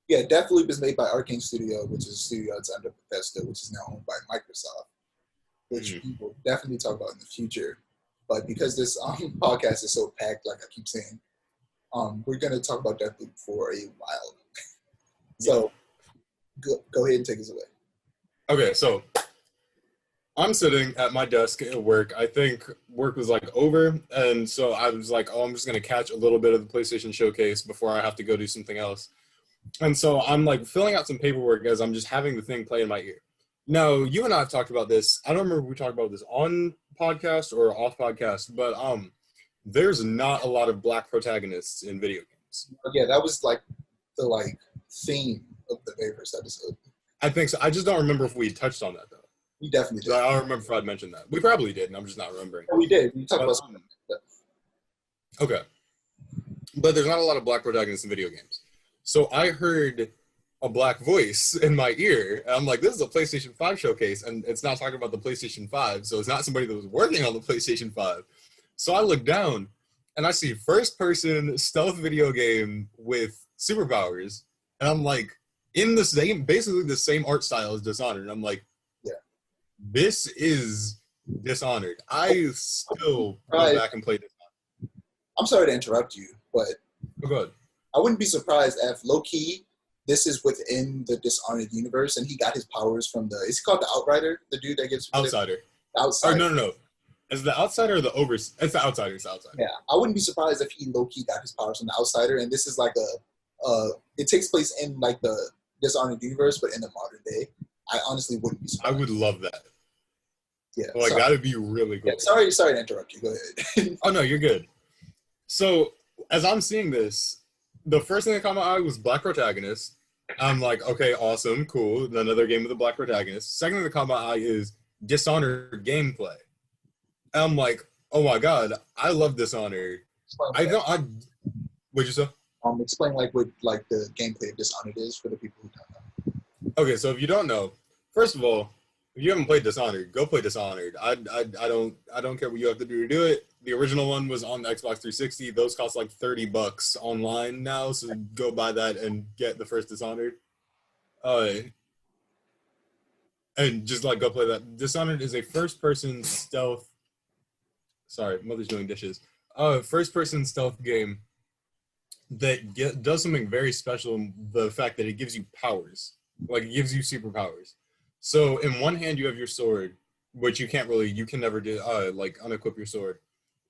yeah, Deathloop is made by Arcane Studio, which is a studio that's under Bethesda, which is now owned by Microsoft, which we will definitely talk about in the future. But because this podcast is so packed, like I keep saying, we're going to talk about Deathloop for a while. So go ahead and take us away. Okay, so I'm sitting at my desk at work. I think work was like over, and so I was like, I'm just going to catch a little bit of the PlayStation Showcase before I have to go do something else. And so I'm like filling out some paperwork as I'm just having the thing play in my ear. Now, you and I have talked about this. I don't remember if we talked about this on podcast or off podcast, but there's not a lot of black protagonists in video games. Yeah, that was like the theme of the very first episode. I think so. I just don't remember if we touched on that though. We definitely did. I don't remember if I'd mentioned that. We probably did, and I'm just not remembering. We did. We talked about something. Okay. But there's not a lot of black protagonists in video games. So I heard a black voice in my ear. And I'm like, this is a PlayStation 5 showcase, and it's not talking about the PlayStation 5, so it's not somebody that was working on the PlayStation 5. So I look down, and I see first-person stealth video game with superpowers, and I'm like, basically the same art style as Dishonored. And I'm like, yeah, this is Dishonored. I still go back and play Dishonored. I'm sorry to interrupt you, but go ahead. I wouldn't be surprised if low-key this is within the Dishonored universe, and he got his powers from is he called the Outrider? The dude that gets Outsider. The Outsider. Oh, no. Is the Outsider or the It's the Outsider. It's the Outsider. Yeah, I wouldn't be surprised if he low-key got his powers from the Outsider, and this is like it takes place in like the Dishonored universe, but in the modern day. I honestly wouldn't be surprised. I would love that. Yeah, that would be really cool. Yeah, sorry to interrupt you. Go ahead. Oh no, you're good. So as I'm seeing this, the first thing that caught my eye was black protagonist. I'm like, okay, awesome, cool. Another game with a black protagonist. Second thing that caught my eye is Dishonored gameplay. And I'm like, oh my god, I love Dishonored. What'd you say? Explain what the gameplay of Dishonored is for the people who don't know. Okay, so if you don't know, first of all, if you haven't played Dishonored, go play Dishonored. I don't care what you have to do to do it. The original one was on the Xbox 360. Those cost like $30 online now, so go buy that and get the first Dishonored. And just go play that. Dishonored is a first-person stealth. Sorry, mother's doing dishes. First-person stealth game that does something very special. The fact that it gives you powers, it gives you superpowers. So in one hand you have your sword, which you can never do, unequip your sword.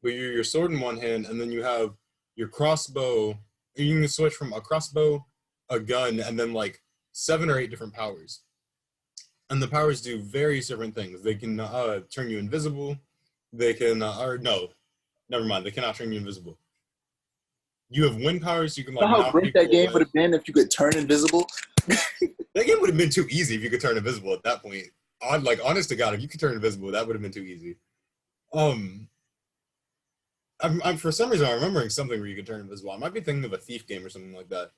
But your sword in one hand, and then you have your crossbow. You can switch from a crossbow, a gun, and then 7 or 8 different powers. And the powers do various different things. They can turn you invisible. They can, no, never mind. They cannot turn you invisible. You have wind powers. You can how great that game would have been if you could turn invisible. That game would have been too easy if you could turn invisible at that point. Honest to God, if you could turn invisible, that would have been too easy. I'm for some reason I'm remembering something where you could turn invisible. I might be thinking of a thief game or something like that.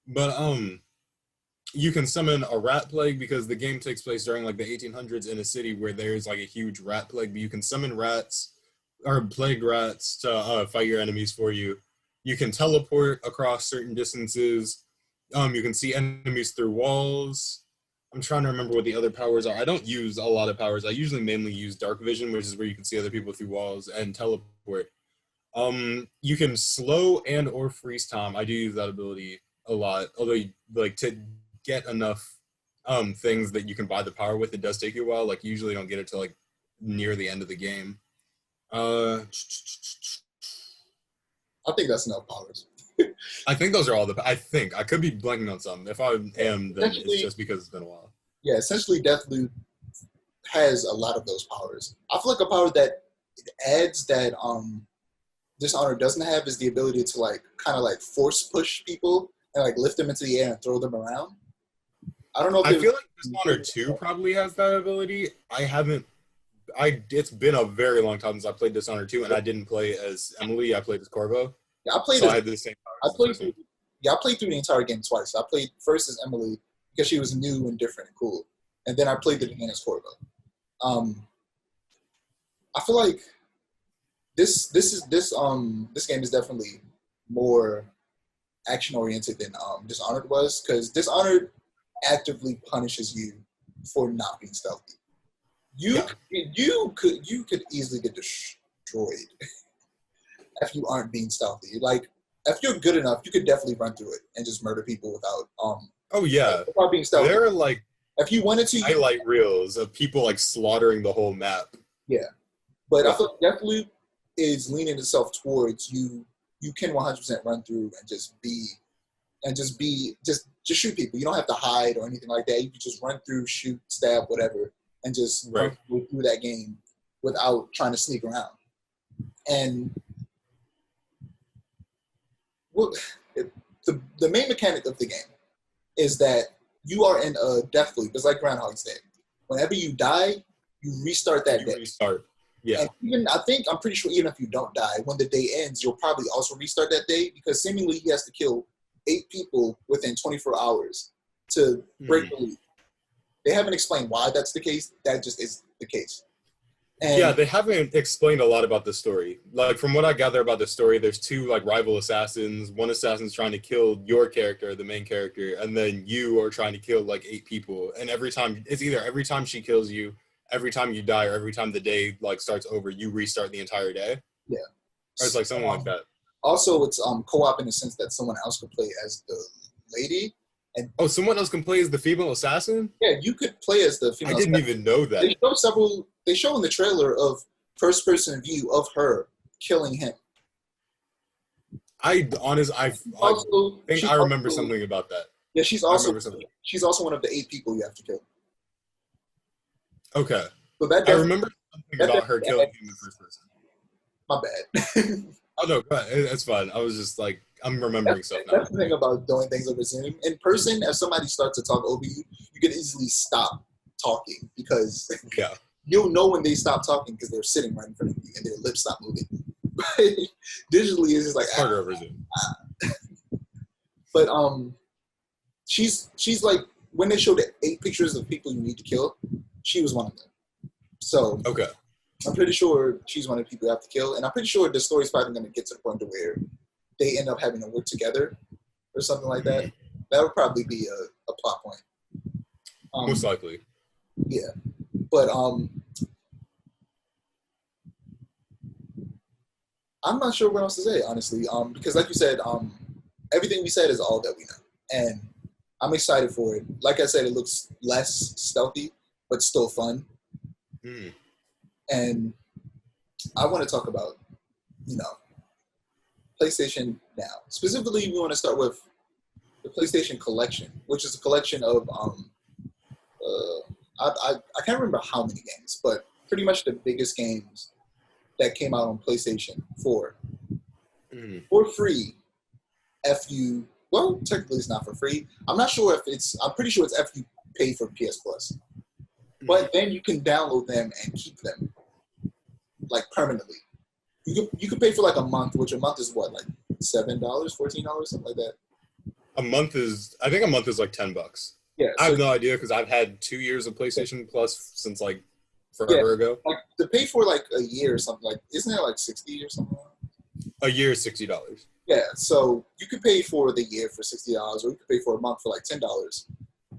But you can summon a rat plague because the game takes place during like the 1800s in a city where there's like a huge rat plague. But you can summon rats or plague rats to fight your enemies for you. You can teleport across certain distances. You can see enemies through walls. I'm trying to remember what the other powers are. I don't use a lot of powers. I usually mainly use dark vision, which is where you can see other people through walls, and teleport. You can slow and or freeze time. I do use that ability a lot. Although, like, to get enough things that you can buy the power with, it does take you a while. Like, you usually don't get it till like near the end of the game. I think that's enough powers. I think those are all the. I think I could be blanking on some. If I am, then it's just because it's been a while. Yeah, essentially, Deathloop has a lot of those powers. I feel like a power that it adds that Dishonored doesn't have is the ability to like kind of like force push people and like lift them into the air and throw them around. I don't know. If I feel like Dishonored 2 probably has that ability. I haven't. It's been a very long time since I played Dishonored 2, and I didn't play as Emily. I played as Corvo. Yeah, I played. So I had the same powers. I played through the entire game twice. I played first as Emily because she was new and different and cool, and then I played it again as Corvo. I feel like this game is definitely more action oriented than Dishonored was, because Dishonored actively punishes you for not being stealthy. You could easily get destroyed if you aren't being stealthy. Like, if you're good enough, you could definitely run through it and just murder people without being stealthy. There are like, if you wanted to, highlight reels of people like slaughtering the whole map. Yeah, but I feel like Deathloop is leaning itself towards you. You can 100% run through and just shoot people. You don't have to hide or anything like that. You can just run through, shoot, stab, whatever, and just run through that game without trying to sneak around. And the main mechanic of the game is that you are in a death loop. It's like Groundhog's Day. Whenever you die, you restart that day. Yeah. And I'm pretty sure even if you don't die, when the day ends, you'll probably also restart that day, because seemingly he has to kill 8 people within 24 hours to break the loop. They haven't explained why that's the case. That just is the case. And yeah, they haven't explained a lot about the story. Like, from what I gather about the story, there's 2 like rival assassins. One assassin's trying to kill your character, the main character, and then you are trying to kill like 8 people. And every time she kills you, every time you die, or every time the day like starts over, you restart the entire day. Yeah. Or it's like something like that. Also, it's co-op in the sense that someone else could play as the lady. And someone else can play as the female assassin? Yeah, you could play as the female assassin. I didn't even know that. They show in the trailer of first-person view of her killing him. I think I remember something about that. Yeah, she's also one of the 8 people you have to kill. Okay. So I remember something about her killing him in first person. My bad. Oh, no, go ahead. It's fine. I was just like, I'm remembering stuff now. That's the thing about doing things over Zoom. In person, if somebody starts to talk over you, you can easily stop talking, because you'll know when they stop talking because they're sitting right in front of you and their lips stop moving. But digitally, it's just like harder over Zoom. But she's like, when they showed the 8 pictures of people you need to kill, she was one of them. So okay. I'm pretty sure she's one of the people you have to kill, and I'm pretty sure the story's probably going to get to the point to where they end up having to work together or something like that. That would probably be a plot point. Most likely. Yeah. But I'm not sure what else to say, honestly. Because like you said, everything we said is all that we know. And I'm excited for it. Like I said, it looks less stealthy, but still fun. And I want to talk about, PlayStation Now. Specifically, we want to start with the PlayStation Collection, which is a collection of, I can't remember how many games, but pretty much the biggest games that came out on PlayStation 4 for free. Well, technically it's not for free. I'm pretty sure it's if you pay for PS Plus. But then you can download them and keep them, like, permanently. You could pay for like a month, which a month is what, like $7, $14, something like that. I think a month is like $10. Yeah, I so have no idea because I've had 2 years of PlayStation Plus since like yeah, forever ago. like to pay for like a year or something, like isn't it like 60 or something? A year is $60. Yeah, so you could pay for the year for $60, or you could pay for a month for like $10,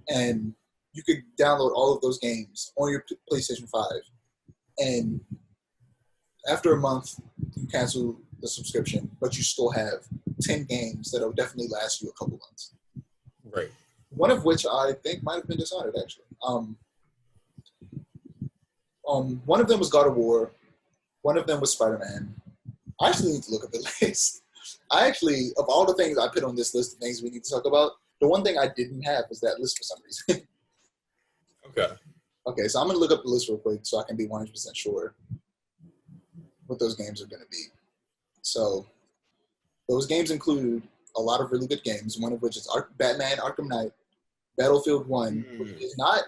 and you could download all of those games on your PlayStation 5. And after a month, you cancel the subscription, but you still have 10 games that will definitely last you a couple months. Right. One of which I think might have been Dishonored, actually. One of them was God of War. One of them was Spider-Man. I actually need to look at the list. Of all the things I put on this list of things we need to talk about, the one thing I didn't have was that list for some reason. Okay. Okay, so I'm going to look up the list real quick so I can be 100% sure what those games are going to be. So those games include a lot of really good games, one of which is Batman Arkham Knight, Battlefield 1, which is not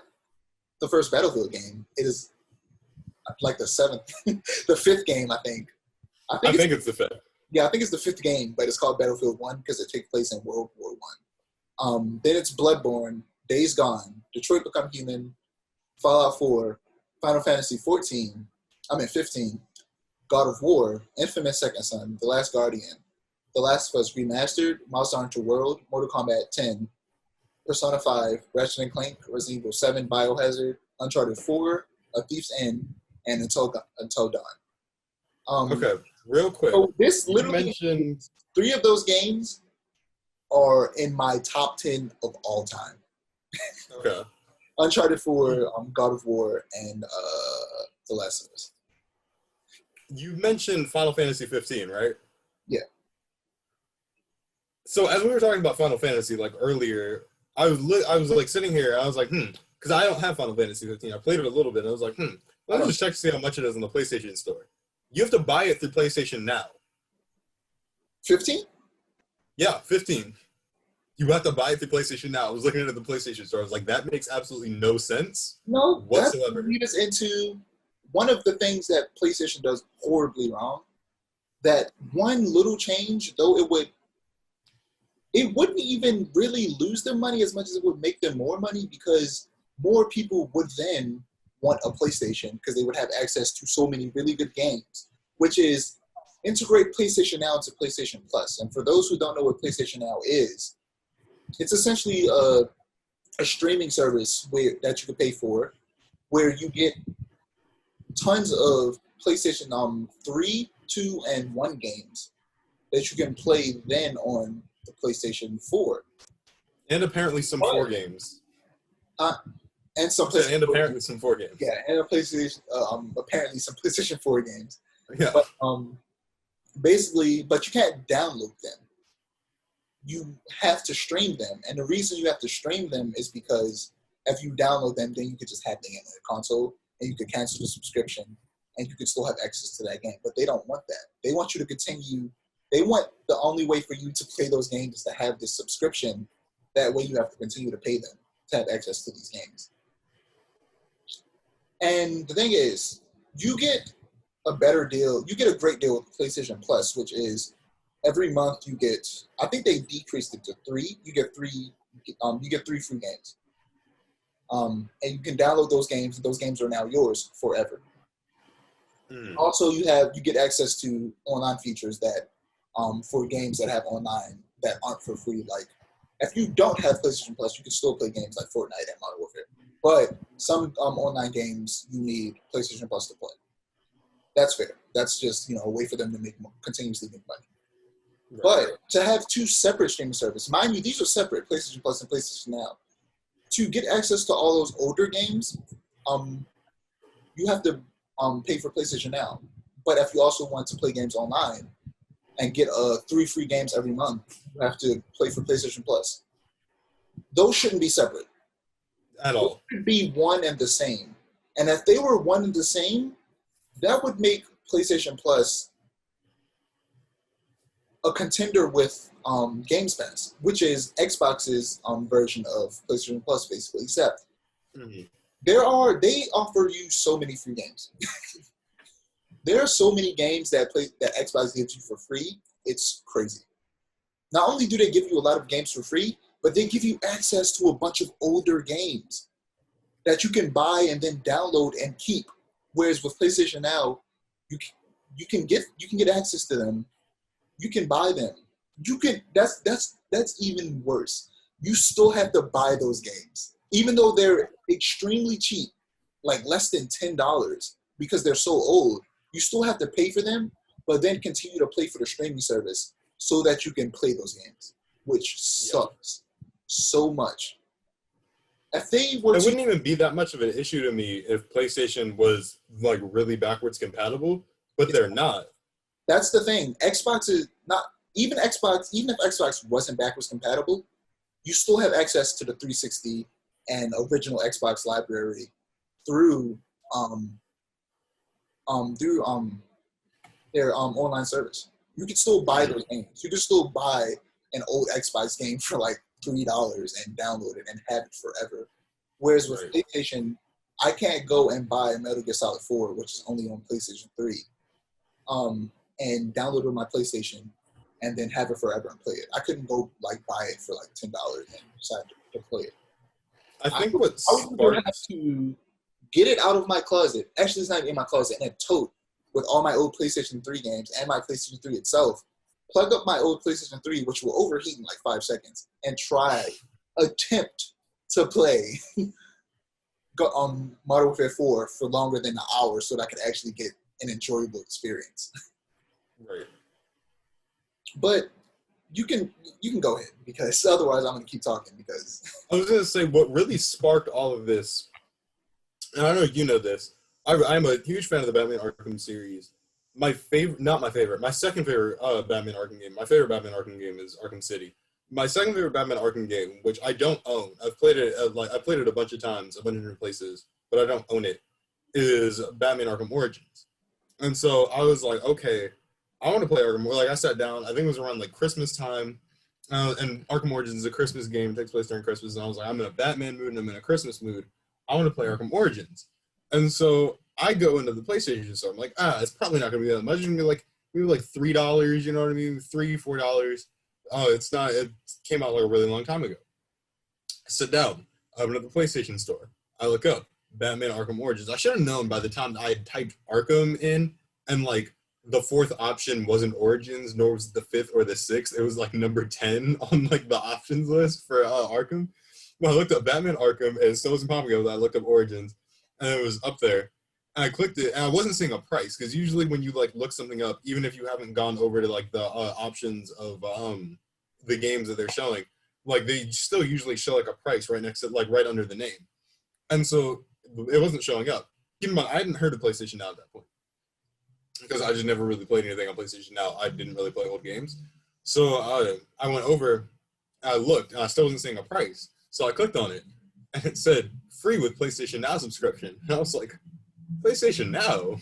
the first Battlefield game. It is like the fifth game, I think. I think it's the fifth. Yeah, I think it's the fifth game, but it's called Battlefield 1 because it takes place in World War One. Then it's Bloodborne, Days Gone, Detroit Become Human, Fallout 4, Final Fantasy 15, God of War, Infamous Second Son, The Last Guardian, The Last of Us Remastered, Monster Hunter World, Mortal Kombat 10, Persona 5, Ratchet and Clank, Resident Evil 7, Biohazard, Uncharted 4, A Thief's End, and Until Dawn. Okay, real quick. So this literally, mentioned 3 of those games are in my top 10 of all time. Okay. Uncharted 4, God of War, and The Last of Us. You mentioned Final Fantasy 15, right? Yeah. So as we were talking about Final Fantasy like earlier, I was like sitting here, and I was like, because I don't have Final Fantasy 15. I played it a little bit, and I was like, let me just check to see how much it is in the PlayStation Store. You have to buy it through PlayStation Now. 15? Yeah, 15. You have to buy it through PlayStation Now. I was looking at the PlayStation Store. I was like, that makes absolutely no sense. No, whatsoever. That leads us into one of the things that PlayStation does horribly wrong. That one little change, though it wouldn't even really lose them money as much as it would make them more money, because more people would then want a PlayStation because they would have access to so many really good games, which is integrate PlayStation Now into PlayStation Plus. And for those who don't know what PlayStation Now is, it's essentially a streaming service that you can pay for, where you get tons of PlayStation 3, 2, and 1 games that you can play then on the PlayStation 4. And apparently some 4 games. And apparently some 4 games. Yeah, and apparently some PlayStation 4 games. Yeah. But basically, but you can't download them. You have to stream them. And the reason you have to stream them is because if you download them, then you could just have them in the console and you could cancel the subscription and you could still have access to that game. But they don't want that. They want you to continue. They want the only way for you to play those games is to have this subscription. That way you have to continue to pay them to have access to these games. And the thing is, you get a better deal. You get a great deal with PlayStation Plus, which is every month you get, I think they decreased it to 3. You get 3 free games. And you can download those games, and those games are now yours forever. Also, you get access to online features that for games that have online that aren't for free. Like, if you don't have PlayStation Plus, you can still play games like Fortnite and Modern Warfare. But some online games, you need PlayStation Plus to play. That's fair. That's just, a way for them to continuously make money. Right. But to have 2 separate streaming services, mind you, these are separate, PlayStation Plus and PlayStation Now. To get access to all those older games, you have to pay for PlayStation Now. But if you also want to play games online and get 3 free games every month, you have to play for PlayStation Plus. Those shouldn't be separate. At all. Those should be one and the same. And if they were one and the same, that would make PlayStation Plus a contender with Games Pass, which is Xbox's version of PlayStation Plus, basically. Except they offer you so many free games. There are so many games that Xbox gives you for free. It's crazy. Not only do they give you a lot of games for free, but they give you access to a bunch of older games that you can buy and then download and keep. Whereas with PlayStation Now, you can get access to them. You can buy them. You can that's even worse. You still have to buy those games, even though they're extremely cheap, like less than $10, because they're so old. You still have to pay for them, but then continue to pay for the streaming service so that you can play those games, which sucks so much. If they were it wouldn't even be that much of an issue to me if PlayStation was like really backwards compatible, but they're not. That's the thing. Xbox is not even Xbox. Even if Xbox wasn't backwards compatible, you still have access to the 360 and original Xbox library through their online service. You can still buy those games. You can still buy an old Xbox game for like $3 and download it and have it forever. Whereas with PlayStation, I can't go and buy Metal Gear Solid 4, which is only on PlayStation 3, and download it on my PlayStation and then have it forever and play it. I couldn't go like buy it for like $10 and decide to play it. I think I would either have to get it out of my closet. Actually, it's not in my closet, in a tote with all my old PlayStation 3 games and my PlayStation 3 itself. Plug up my old PlayStation 3, which will overheat in like 5 seconds, and attempt to play Modern Warfare 4 for longer than an hour so that I could actually get an enjoyable experience. Right. But you can go ahead, because otherwise I'm going to keep talking. Because I was going to say what really sparked all of this, and I know you know this, I'm a huge fan of the Batman Arkham series. My second favorite Batman Arkham game. My favorite Batman Arkham game is Arkham City. My second favorite Batman Arkham game, which I don't own, I've played it a bunch of times, a bunch of different places, but I don't own it, is Batman Arkham Origins. And so I was like, okay, I want to play Arkham. Like I sat down, I think it was around like Christmas time, and Arkham Origins is a Christmas game, it takes place during Christmas, and I was like, I'm in a Batman mood and I'm in a Christmas mood. I want to play Arkham Origins. And so I go into the PlayStation store. I'm like, it's probably not going to be that much. It's going to be like maybe like $3, you know what I mean? $3-4. Oh, it's not. It came out like a really long time ago. I sit down. I open up the PlayStation store. I look up Batman Arkham Origins. I should have known by the time I had typed Arkham in, and like the fourth option wasn't Origins, nor was the fifth or the sixth. It was like number 10 on like the options list for Arkham. Well, I looked up Batman Arkham, and it still wasn't popping up. I looked up Origins, and it was up there. And I clicked it, and I wasn't seeing a price, because usually when you like look something up, even if you haven't gone over to like the options of the games that they're showing, like they still usually show like a price right next to, like right under the name. And so it wasn't showing up. Keep in mind, I hadn't heard of PlayStation Now at that point, because I just never really played anything on PlayStation Now. I didn't really play old games. So I went over, I looked, and I still wasn't seeing a price. So I clicked on it, and it said free with PlayStation Now subscription. And I was like, PlayStation Now?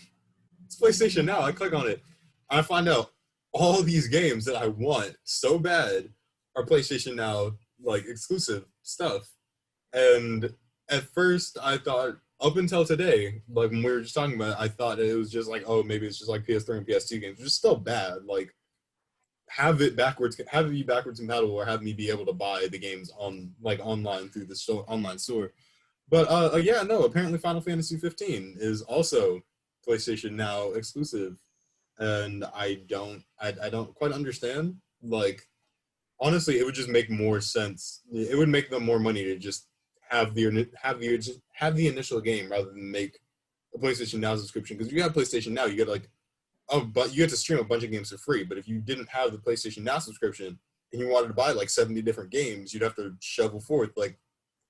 It's PlayStation Now. I click on it, and I find out all these games that I want so bad are PlayStation Now, like, exclusive stuff. And at first, I thought, up until today, like, when we were just talking about it, I thought it was just like, oh, maybe it's just like PS3 and PS2 games, which is still bad. Like, have it be backwards compatible, or have me be able to buy the games on, like, online through the online store. But apparently Final Fantasy 15 is also PlayStation Now exclusive, and I don't quite understand. Like, honestly, it would just make more sense. It would make them more money to just have the initial game rather than make a PlayStation Now subscription. Because if you have PlayStation Now, you get like, but you get to stream a bunch of games for free. But if you didn't have the PlayStation Now subscription and you wanted to buy like 70 different games, you'd have to shovel forth like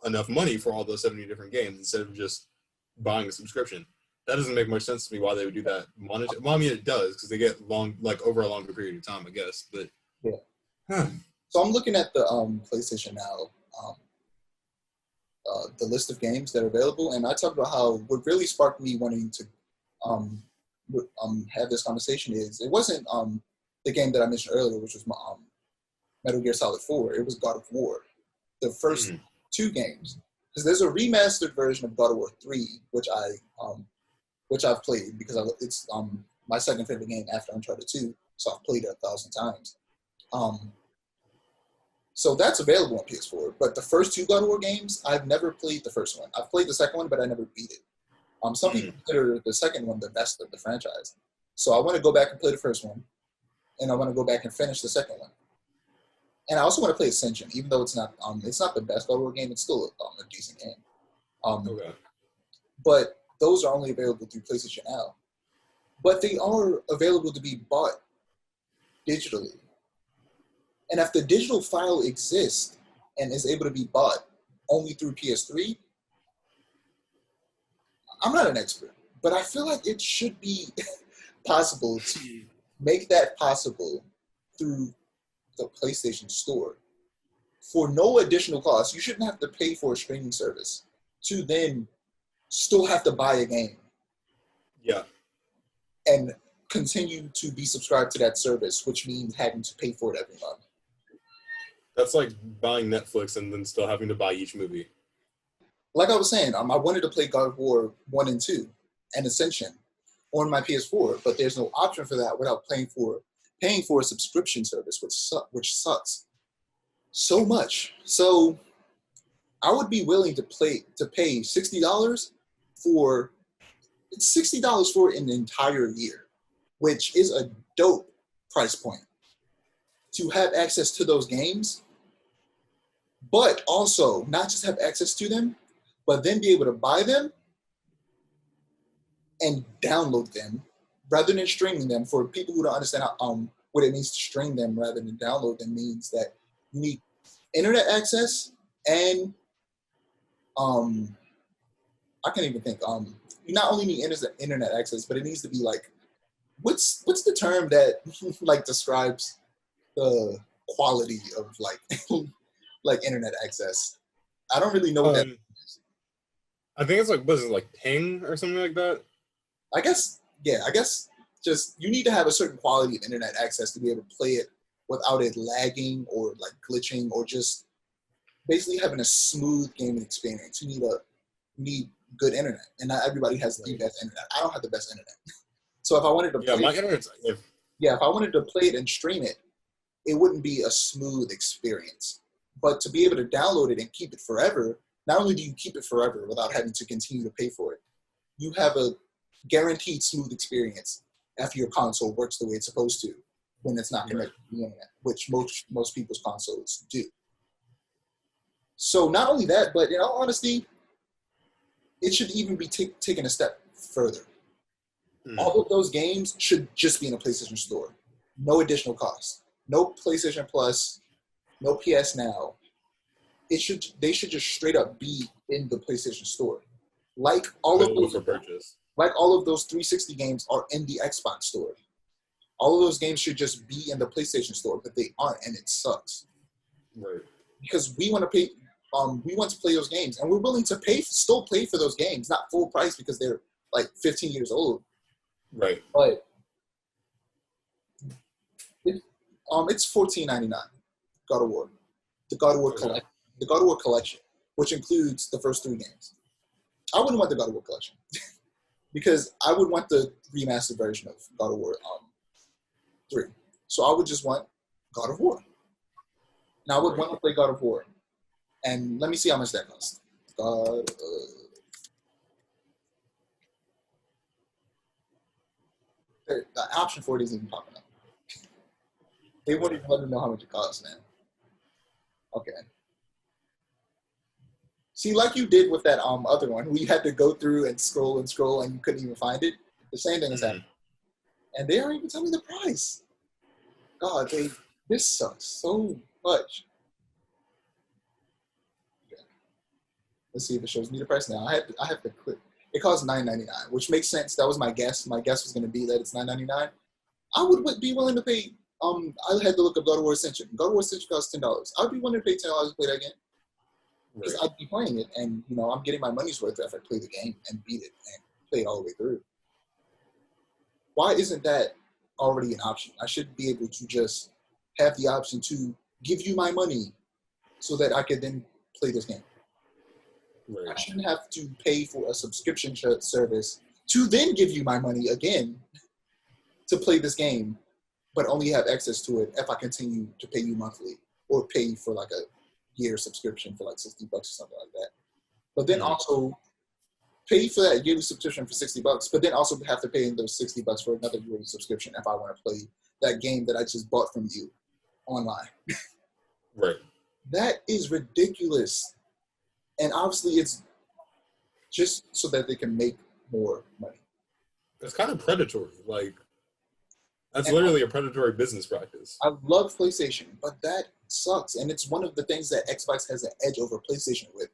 enough money for all those 70 different games instead of just buying a subscription. That doesn't make much sense to me why they would do that. Well, I mean, it does, because they get over a longer period of time, I guess. But yeah. So I'm looking at the PlayStation Now, the list of games that are available, and I talked about how what really sparked me wanting to have this conversation is it wasn't the game that I mentioned earlier, which was Metal Gear Solid 4. It was God of War, the first 2 games, because there's a remastered version of God of War 3, which I've played because it's my second favorite game after Uncharted 2, so I've played it 1,000 times. So that's available on PS4. But the first two God of War games, I've never played the first one. I've played the second one, but I never beat it. Some people consider the second one the best of the franchise. So I want to go back and play the first one, and I want to go back and finish the second one. And I also want to play Ascension, even though it's not the best God of War game. It's still a decent game. Okay. But those are only available through PlayStation Now. But they are available to be bought digitally. And if the digital file exists and is able to be bought only through PS3, I'm not an expert, but I feel like it should be possible to make that possible through the PlayStation Store for no additional cost. You shouldn't have to pay for a streaming service to then still have to buy a game. Yeah. And continue to be subscribed to that service, which means having to pay for it every month. That's like buying Netflix and then still having to buy each movie. Like I was saying, I wanted to play God of War 1 and 2 and Ascension on my PS4, but there's no option for that without paying for a subscription service, which sucks so much. So I would be willing to pay $60 for an entire year, which is a dope price point to have access to those games, but also not just have access to them, but then be able to buy them and download them rather than streaming them. For people who don't understand what it means to stream them rather than download them, means that you need internet access and I can't even think. You not only need internet access, but it needs to be like, what's the term that like describes the quality of like like internet access? I don't really know what that is. I think it's like, what is it, like ping or something like that? I guess just you need to have a certain quality of internet access to be able to play it without it lagging or like glitching or just basically having a smooth gaming experience. You need good internet, and not everybody has the best internet. I don't have the best internet, so if I wanted to if I wanted to play it and stream it, it wouldn't be a smooth experience. But to be able to download it and keep it forever, not only do you keep it forever without having to continue to pay for it, you have a guaranteed smooth experience after your console works the way it's supposed to when it's not connected to the internet, which most people's consoles do. So not only that, but in all honesty, it should even be taken a step further. All of those games should just be in a PlayStation Store. No additional cost. No PlayStation Plus. No PS Now. They should just straight up be in the PlayStation Store. Like all of those 360 games are in the Xbox Store. All of those games should just be in the PlayStation Store, but they aren't, and it sucks. Right. Because we want to pay. We want to play those games, and we're willing to still pay for those games, not full price because they're like 15 years old. Right. But it's $14.99. God of War, the God of War collection, which includes the first 3 games. I wouldn't want the God of War collection because I would want the remastered version of God of War 3. So I would just want God of War. Now I would want to play God of War. And let me see how much that costs. The option for it isn't even popping up. They won't even let me know how much it costs, man. Okay. See, like you did with that other one, we had to go through and scroll and you couldn't even find it. The same thing is happening. And they aren't even telling me the price. God, this sucks so much. Let's see if it shows me the price now. I have to click. It costs $9.99, which makes sense. That was my guess. My guess was going to be that it's $9.99. I would be willing to pay. I had to look up God of War Ascension. God of War Ascension costs $10. I'd be willing to pay $10 to play that game because I'd be playing it, and I'm getting my money's worth if I play the game and beat it and play it all the way through. Why isn't that already an option? I should be able to just have the option to give you my money so that I could then play this game. Right. I shouldn't have to pay for a subscription service to then give you my money again to play this game, but only have access to it if I continue to pay you monthly. or pay for like a year subscription for like $60 or something like that. But then also pay for that yearly subscription for $60, but then also have to pay those $60 for another yearly subscription if I want to play that game that I just bought from you online. Right. That is ridiculous. And obviously it's just so that they can make more money. It's kind of predatory. Like, that's literally a predatory business practice. I love PlayStation, but that sucks. And it's one of the things that Xbox has an edge over PlayStation with.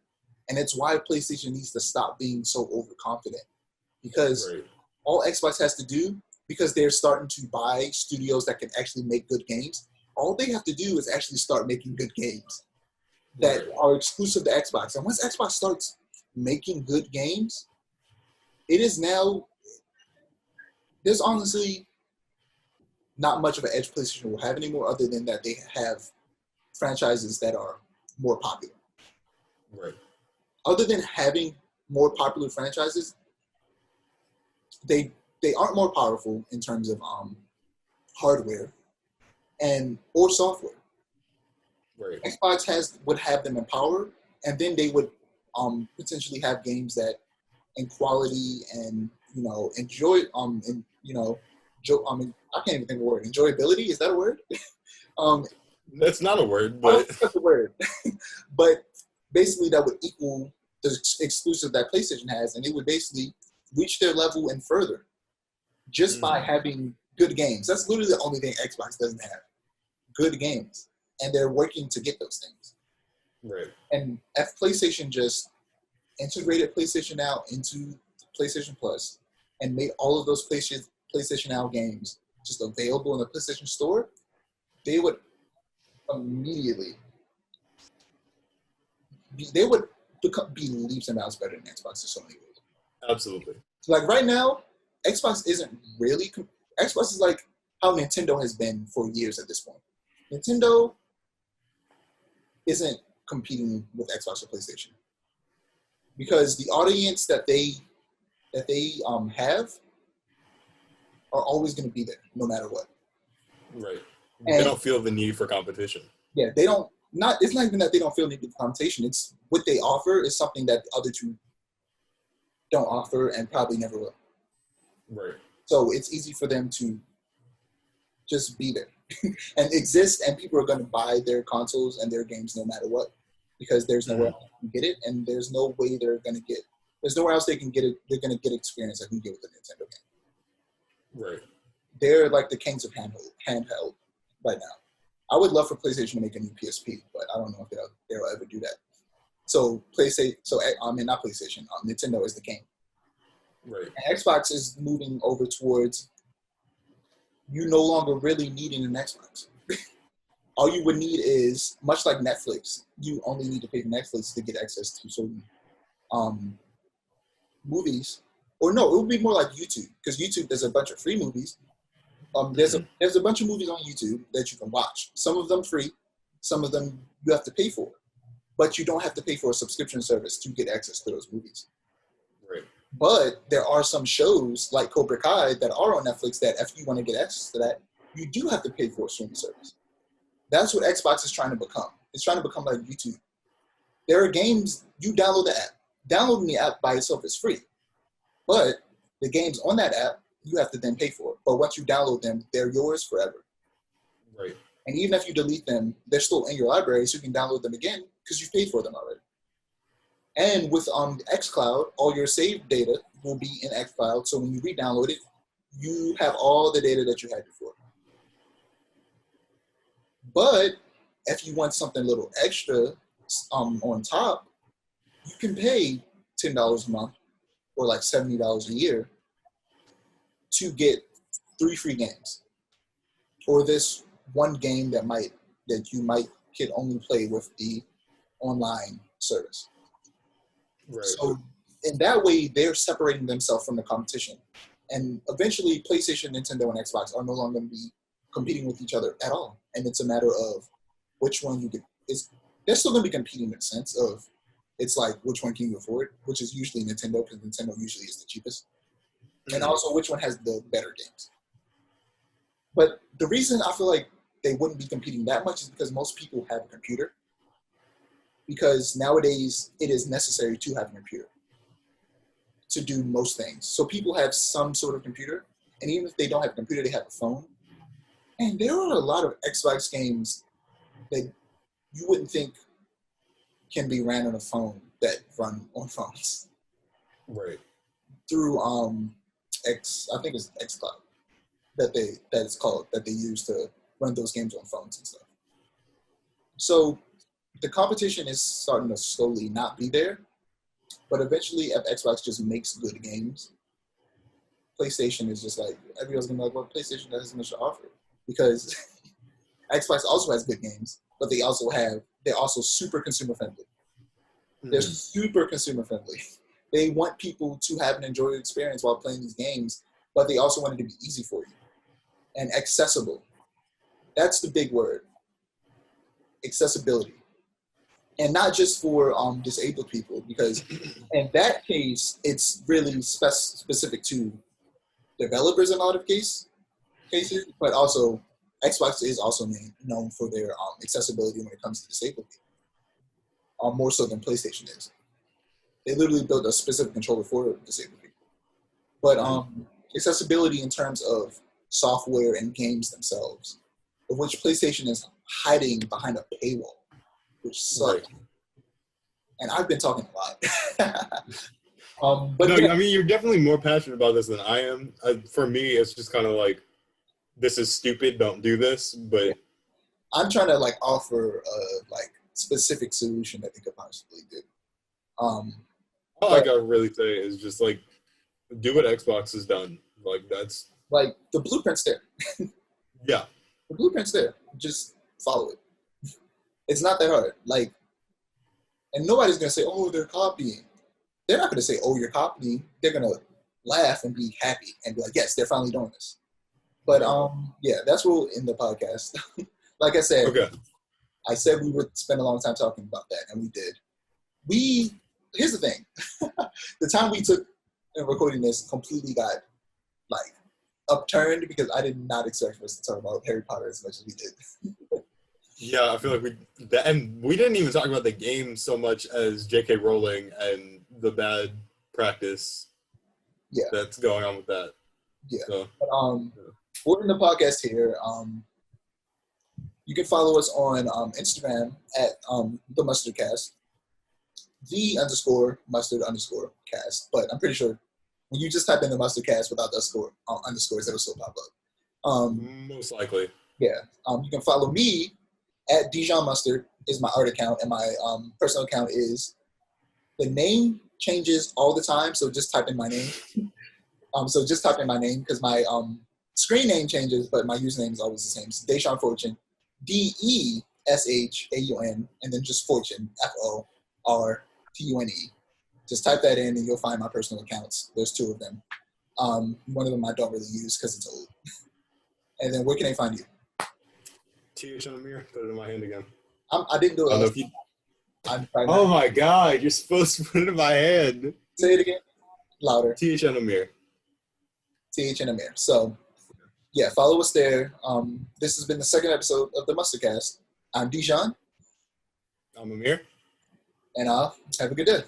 And it's why PlayStation needs to stop being so overconfident. Because all Xbox has to do, because they're starting to buy studios that can actually make good games, all they have to do is actually start making good games that are exclusive to Xbox. And once Xbox starts making good games, it is now, there's honestly not much of an edge PlayStation will have anymore, other than that they have franchises that are more popular. Right. Other than having more popular franchises, they aren't more powerful in terms of hardware and or software. Right. Xbox would have them in power, and then they would potentially have games that in quality and enjoy I can't even think of a word. Enjoyability, is that a word? That's not a word, but that's a word. But basically that would equal the exclusive that PlayStation has, and it would basically reach their level and further just by having good games. That's literally the only thing Xbox doesn't have. Good games. And they're working to get those things. Right. And if PlayStation just integrated PlayStation Now into PlayStation Plus and made all of those PlayStation Now games just available in the PlayStation Store, they would immediately be leaps and bounds better than Xbox in so many ways. Absolutely. So like right now, Xbox isn't really Xbox is like how Nintendo has been for years at this point. Nintendo isn't competing with Xbox or PlayStation because the audience that they have are always going to be there no matter what. Right. They don't feel the need for competition. Yeah, they don't. It's not even that they don't feel the need for competition. It's what they offer is something that the other two don't offer and probably never will. Right. So it's easy for them to just be there and exist, and people are going to buy their consoles and their games no matter what, because there's nowhere else they can get it, and there's no way there's nowhere else they can get it. They're going to get experience they can get with the Nintendo game. Right. They're like the kings of handheld right now. I would love for PlayStation to make a new PSP, but I don't know if they'll ever do that. So not PlayStation. Nintendo is the king. Right. And Xbox is moving over towards you no longer really needing an Xbox. All you would need is, much like Netflix, you only need to pay for Netflix to get access to certain movies. Or no, it would be more like YouTube, because YouTube, there's a bunch of free movies. There's a bunch of movies on YouTube that you can watch. Some of them free, some of them you have to pay for. But you don't have to pay for a subscription service to get access to those movies. Right. But there are some shows like Cobra Kai that are on Netflix that if you want to get access to that, you do have to pay for a streaming service. That's what Xbox is trying to become. It's trying to become like YouTube. There are games, you download the app. Downloading the app by itself is free. But the games on that app, you have to then pay for it. But once you download them, they're yours forever. Right. And even if you delete them, they're still in your library, so you can download them again because you've paid for them already. And with xCloud, all your saved data will be in xCloud. So when you re-download it, you have all the data that you had before. But if you want something a little extra on top, you can pay $10 a month or like $70 a year to get 3 free games, or this one game that you might could only play with the online service. Right. So in that way, they're separating themselves from the competition, and eventually, PlayStation, Nintendo, and Xbox are no longer going to be competing with each other at all. And it's a matter of which one you get. They're still going to be competing in the sense of it's like which one can you afford, which is usually Nintendo, because Nintendo usually is the cheapest. And also which one has the better games. But the reason I feel like they wouldn't be competing that much is because most people have a computer. Because nowadays it is necessary to have a computer to do most things. So people have some sort of computer, and even if they don't have a computer, they have a phone. And there are a lot of Xbox games that you wouldn't think can be ran on a phone that run on phones. Right. Through I think it's xCloud that they use to run those games on phones and stuff. So the competition is starting to slowly not be there, but eventually if Xbox just makes good games, PlayStation is just like, everyone's gonna be like, well, PlayStation doesn't much to offer. Because Xbox also has good games, but they're also super consumer friendly. They're super consumer friendly. They want people to have an enjoyable experience while playing these games, but they also want it to be easy for you and accessible. That's the big word. Accessibility. And not just for disabled people, because in that case, it's really specific to developers in a lot of cases, but also Xbox is also known for their accessibility when it comes to disabled people, more so than PlayStation is. They literally built a specific controller for disabled people. But accessibility in terms of software and games themselves, of which PlayStation is hiding behind a paywall, which sucks. Right. And I've been talking a lot. But no, yeah. I mean, you're definitely more passionate about this than I am. For me, it's just kind of like, this is stupid, don't do this. But I'm trying to like offer a like specific solution that they could possibly do. All I gotta really say is just like, do what Xbox has done. Like, that's like the blueprint's there. Yeah. The blueprint's there. Just follow it. It's not that hard. Like, and nobody's gonna say, "Oh, they're copying." They're not gonna say, "Oh, you're copying." They're gonna laugh and be happy and be like, "Yes, they're finally doing this." But yeah, that's what we'll end the podcast. Like I said, okay. I said we would spend a long time talking about that, and we did. Here's the thing: the time we took in recording this completely got like upturned because I did not expect us to talk about Harry Potter as much as we did. Yeah, I feel like and we didn't even talk about the game so much as J.K. Rowling and the bad practice that's going on with that. Yeah. So, but, we're in the podcast here. You can follow us on Instagram at the Mustardcast, _mustard_cast. But I'm pretty sure when you just type in the Mustardcast without the underscores, it'll still pop up. Most likely. Yeah. You can follow me at Dijon Mustard is my art account, and my personal account is, the name changes all the time, so just type in my name. So just type in my name because my screen name changes, but my username is always the same. It's Deshaun Fortune, DESHAUN, and then just Fortune, FORTUNE. Just type that in, and you'll find my personal accounts. There's 2 of them. One of them I don't really use because it's old. And then where can they find you? TH on the mirror. Put it in my hand again. I didn't do it. Oh my God! You're supposed to put it in my hand. Say it again. Louder. TH on the mirror. TH and Amir. So, yeah, follow us there. This has been the second episode of the Mustardcast. I'm Dijon. I'm Amir. And have a good day.